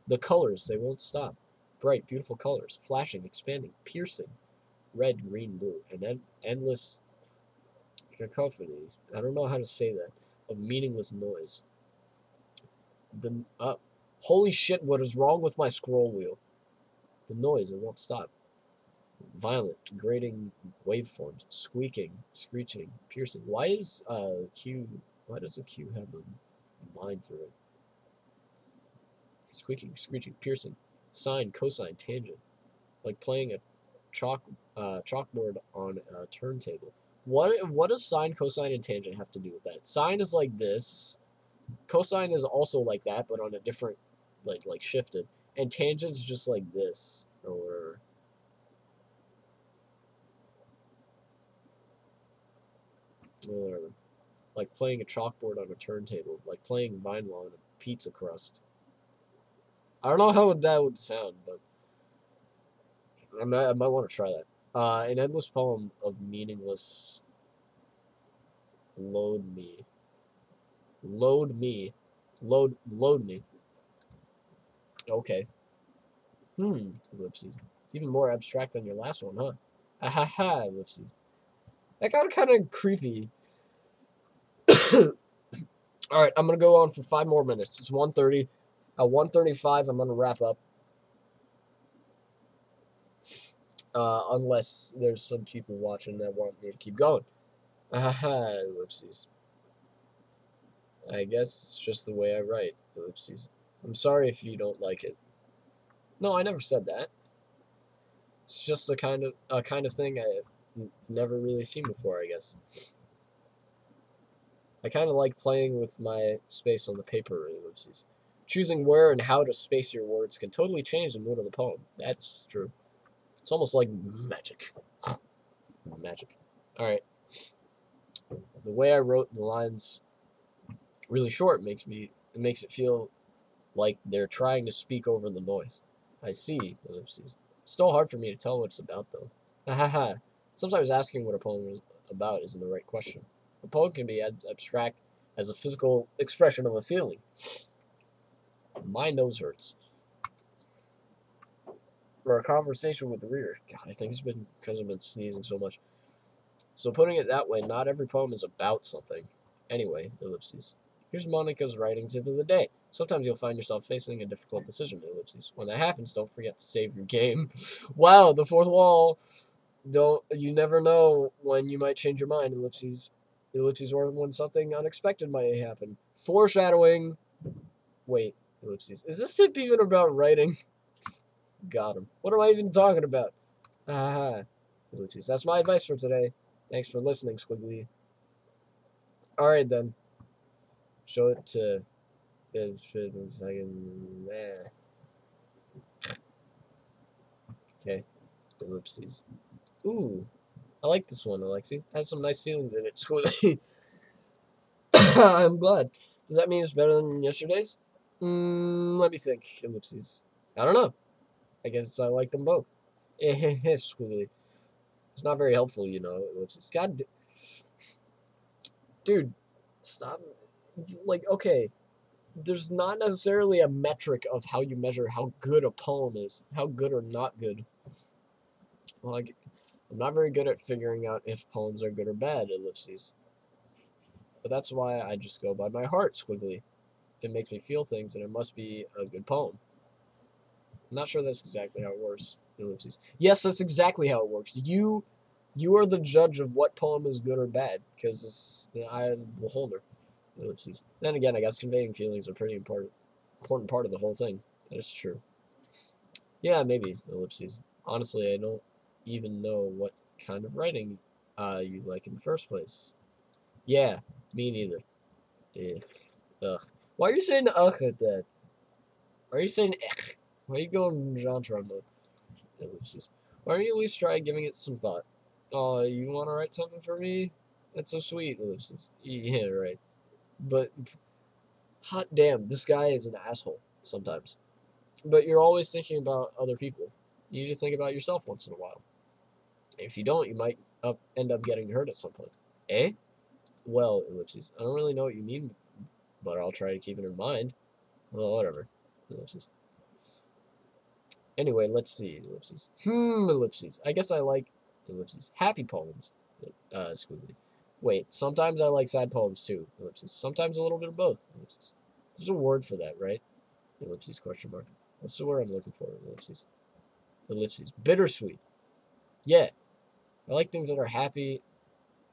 The colors, they won't stop. Bright, beautiful colors. Flashing, expanding, piercing. Red, green, blue. And endless cacophony. I don't know how to say that. Of meaningless noise. Holy shit, what is wrong with my scroll wheel? The noise, it won't stop. Violent, grating waveforms, squeaking, screeching, piercing. Why does a Q have a line through it? Squeaking, screeching, piercing, sine, cosine, tangent. Like playing a chalkboard on a turntable. What does sine, cosine, and tangent have to do with that? Sine is like this. Cosine is also like that, but on a different, like shifted. And tangent's just like this, or like playing a chalkboard on a turntable, like playing Vinelaw on a pizza crust. I don't know how that would sound, but I might want to try that. An endless poem of meaningless. Load me. Load me. Load me. Okay. Ellipses. It's even more abstract than your last one, huh? Ha ha ha, ellipses. That got kind of creepy. Alright, I'm going to go on for 5 more minutes. It's 1:30. At 1:35, I'm going to wrap up. Unless there's some people watching that want me to keep going. Haha, ellipses. I guess it's just the way I write, ellipses. I'm sorry if you don't like it. No, I never said that. It's just a kind of thing I've never really seen before, I guess. I kind of like playing with my space on the paper, ellipses. Choosing where and how to space your words can totally change the mood of the poem. That's true. It's almost like magic. Magic. Alright. The way I wrote the lines really short makes it feel like they're trying to speak over the noise. I see, ellipses. Still hard for me to tell what it's about, though. Haha. Sometimes asking what a poem is about isn't the right question. A poem can be abstract as a physical expression of a feeling. My nose hurts. Or a conversation with the reader. God, I think it's been because I've been sneezing so much. So putting it that way, not every poem is about something. Anyway, ellipses. Here's Monica's writing tip of the day. Sometimes you'll find yourself facing a difficult decision, ellipses. When that happens, don't forget to save your game. Wow, the fourth wall. You never know when you might change your mind, ellipses. Ellipses, or when something unexpected might happen. Foreshadowing. Wait, ellipses. Is this tip even about writing? Got him. What am I even talking about? Ah, ellipses. That's my advice for today. Thanks for listening, Squiggly. Alright then. Show it to the fucking. Okay. Ellipses. Ooh. I like this one, Alexi. Has some nice feelings in it. Squiggly. I'm glad. Does that mean it's better than yesterday's? Let me think. Ellipses. I don't know. I guess I like them both. Squiggly. It's not very helpful, you know. Ellipses. God. Dude. Stop. Like, okay. There's not necessarily a metric of how you measure how good a poem is. How good or not good. Well, I'm not very good at figuring out if poems are good or bad, ellipses. But that's why I just go by my heart, Squiggly. If it makes me feel things, then it must be a good poem. I'm not sure that's exactly how it works, ellipses. Yes, that's exactly how it works. You are the judge of what poem is good or bad, because I am the beholder, ellipses. Then again, I guess conveying feelings are a pretty important part of the whole thing. That is true. Yeah, maybe, ellipses. Honestly, I don't even know what kind of writing you like in the first place. Yeah, me neither. Ugh. Ugh. Why are you saying ugh at that? Why are you saying ugh? Why are you going genre mode? Ellipses. Why don't you at least try giving it some thought? Oh, you want to write something for me? That's so sweet, ellipses. Yeah, right. But, hot damn, this guy is an asshole sometimes. But you're always thinking about other people. You need to think about yourself once in a while. If you don't, you might end up getting hurt at some point. Eh? Well, ellipses. I don't really know what you mean, but I'll try to keep it in mind. Well, whatever. Ellipses. Anyway, let's see. Ellipses. Ellipses. I guess I like ellipses. Happy poems. Squiggly. Wait, sometimes I like sad poems too. Ellipses. Sometimes a little bit of both. Ellipses. There's a word for that, right? Ellipses, question mark. What's the word I'm looking for? Ellipses. Ellipses. Bittersweet. Yeah. I like things that are happy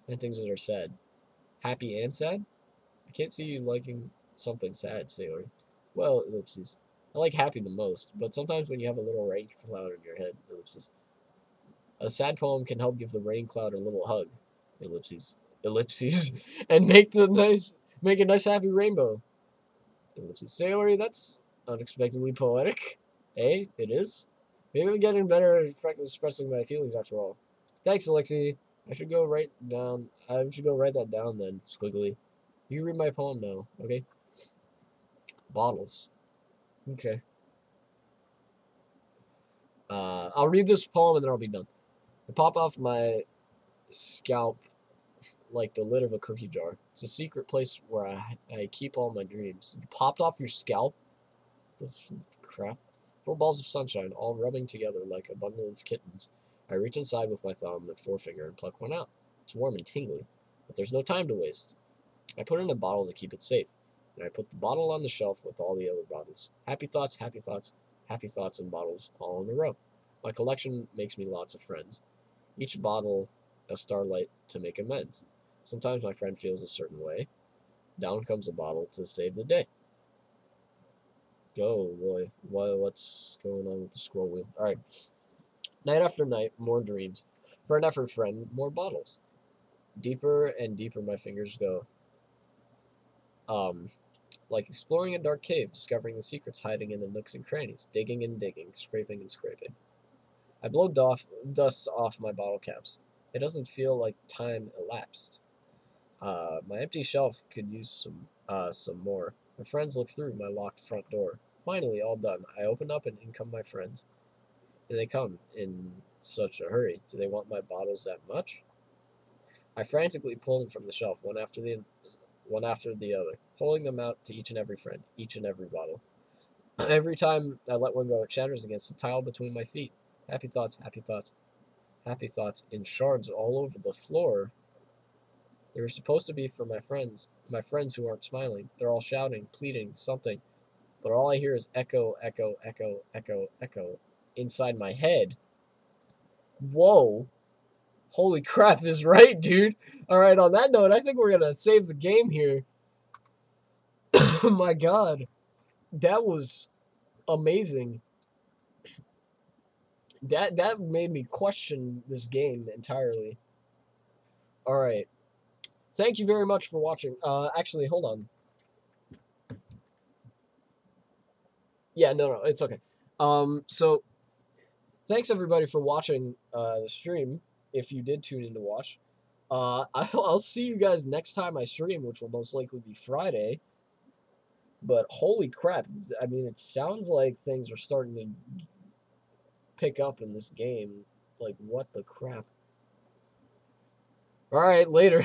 and things that are sad. Happy and sad? I can't see you liking something sad, Sailor. Well, ellipses. I like happy the most, but sometimes when you have a little rain cloud in your head, ellipses. A sad poem can help give the rain cloud a little hug, ellipses. Ellipses. And make a nice happy rainbow. Ellipses. Sailor, that's unexpectedly poetic. Eh? It is? Maybe I'm getting better at expressing my feelings after all. Thanks, Alexi. I should go write that down then, Squiggly. You read my poem now, okay? Bottles. Okay. I'll read this poem and then I'll be done. I pop off my scalp like the lid of a cookie jar. It's a secret place where I keep all my dreams. You popped off your scalp? The crap. Little balls of sunshine, all rubbing together like a bundle of kittens. I reach inside with my thumb and forefinger and pluck one out. It's warm and tingly, but there's no time to waste. I put it in a bottle to keep it safe, and I put the bottle on the shelf with all the other bottles. Happy thoughts, happy thoughts, happy thoughts and bottles all in a row. My collection makes me lots of friends. Each bottle a starlight to make amends. Sometimes my friend feels a certain way. Down comes a bottle to save the day. Oh boy, what's going on with the scroll wheel? Alright. Night after night, more dreams. Friend after friend, more bottles. Deeper and deeper my fingers go. Like exploring a dark cave, discovering the secrets hiding in the nooks and crannies, digging and digging, scraping and scraping. I blow dust off my bottle caps. It doesn't feel like time elapsed. My empty shelf could use some more. My friends look through my locked front door. Finally, all done. I open up and in come my friends. And they come in such a hurry. Do they want my bottles that much? I frantically pull them from the shelf, one after the other, pulling them out to each and every friend, each and every bottle. Every time I let one go, it shatters against the tile between my feet. Happy thoughts, happy thoughts, happy thoughts in shards all over the floor. They were supposed to be for my friends who aren't smiling. They're all shouting, pleading, something. But all I hear is echo, echo, echo, echo, echo inside my head. Whoa. Holy crap, this is right, dude. Alright, on that note, I think we're going to save the game here. Oh my god. That was amazing. That made me question this game entirely. Alright. Thank you very much for watching. Actually, hold on. Yeah, no, it's okay. So, thanks everybody for watching the stream, if you did tune in to watch. I'll see you guys next time I stream, which will most likely be Friday. But holy crap, I mean, it sounds like things are starting to pick up in this game. Like, what the crap? Alright, later.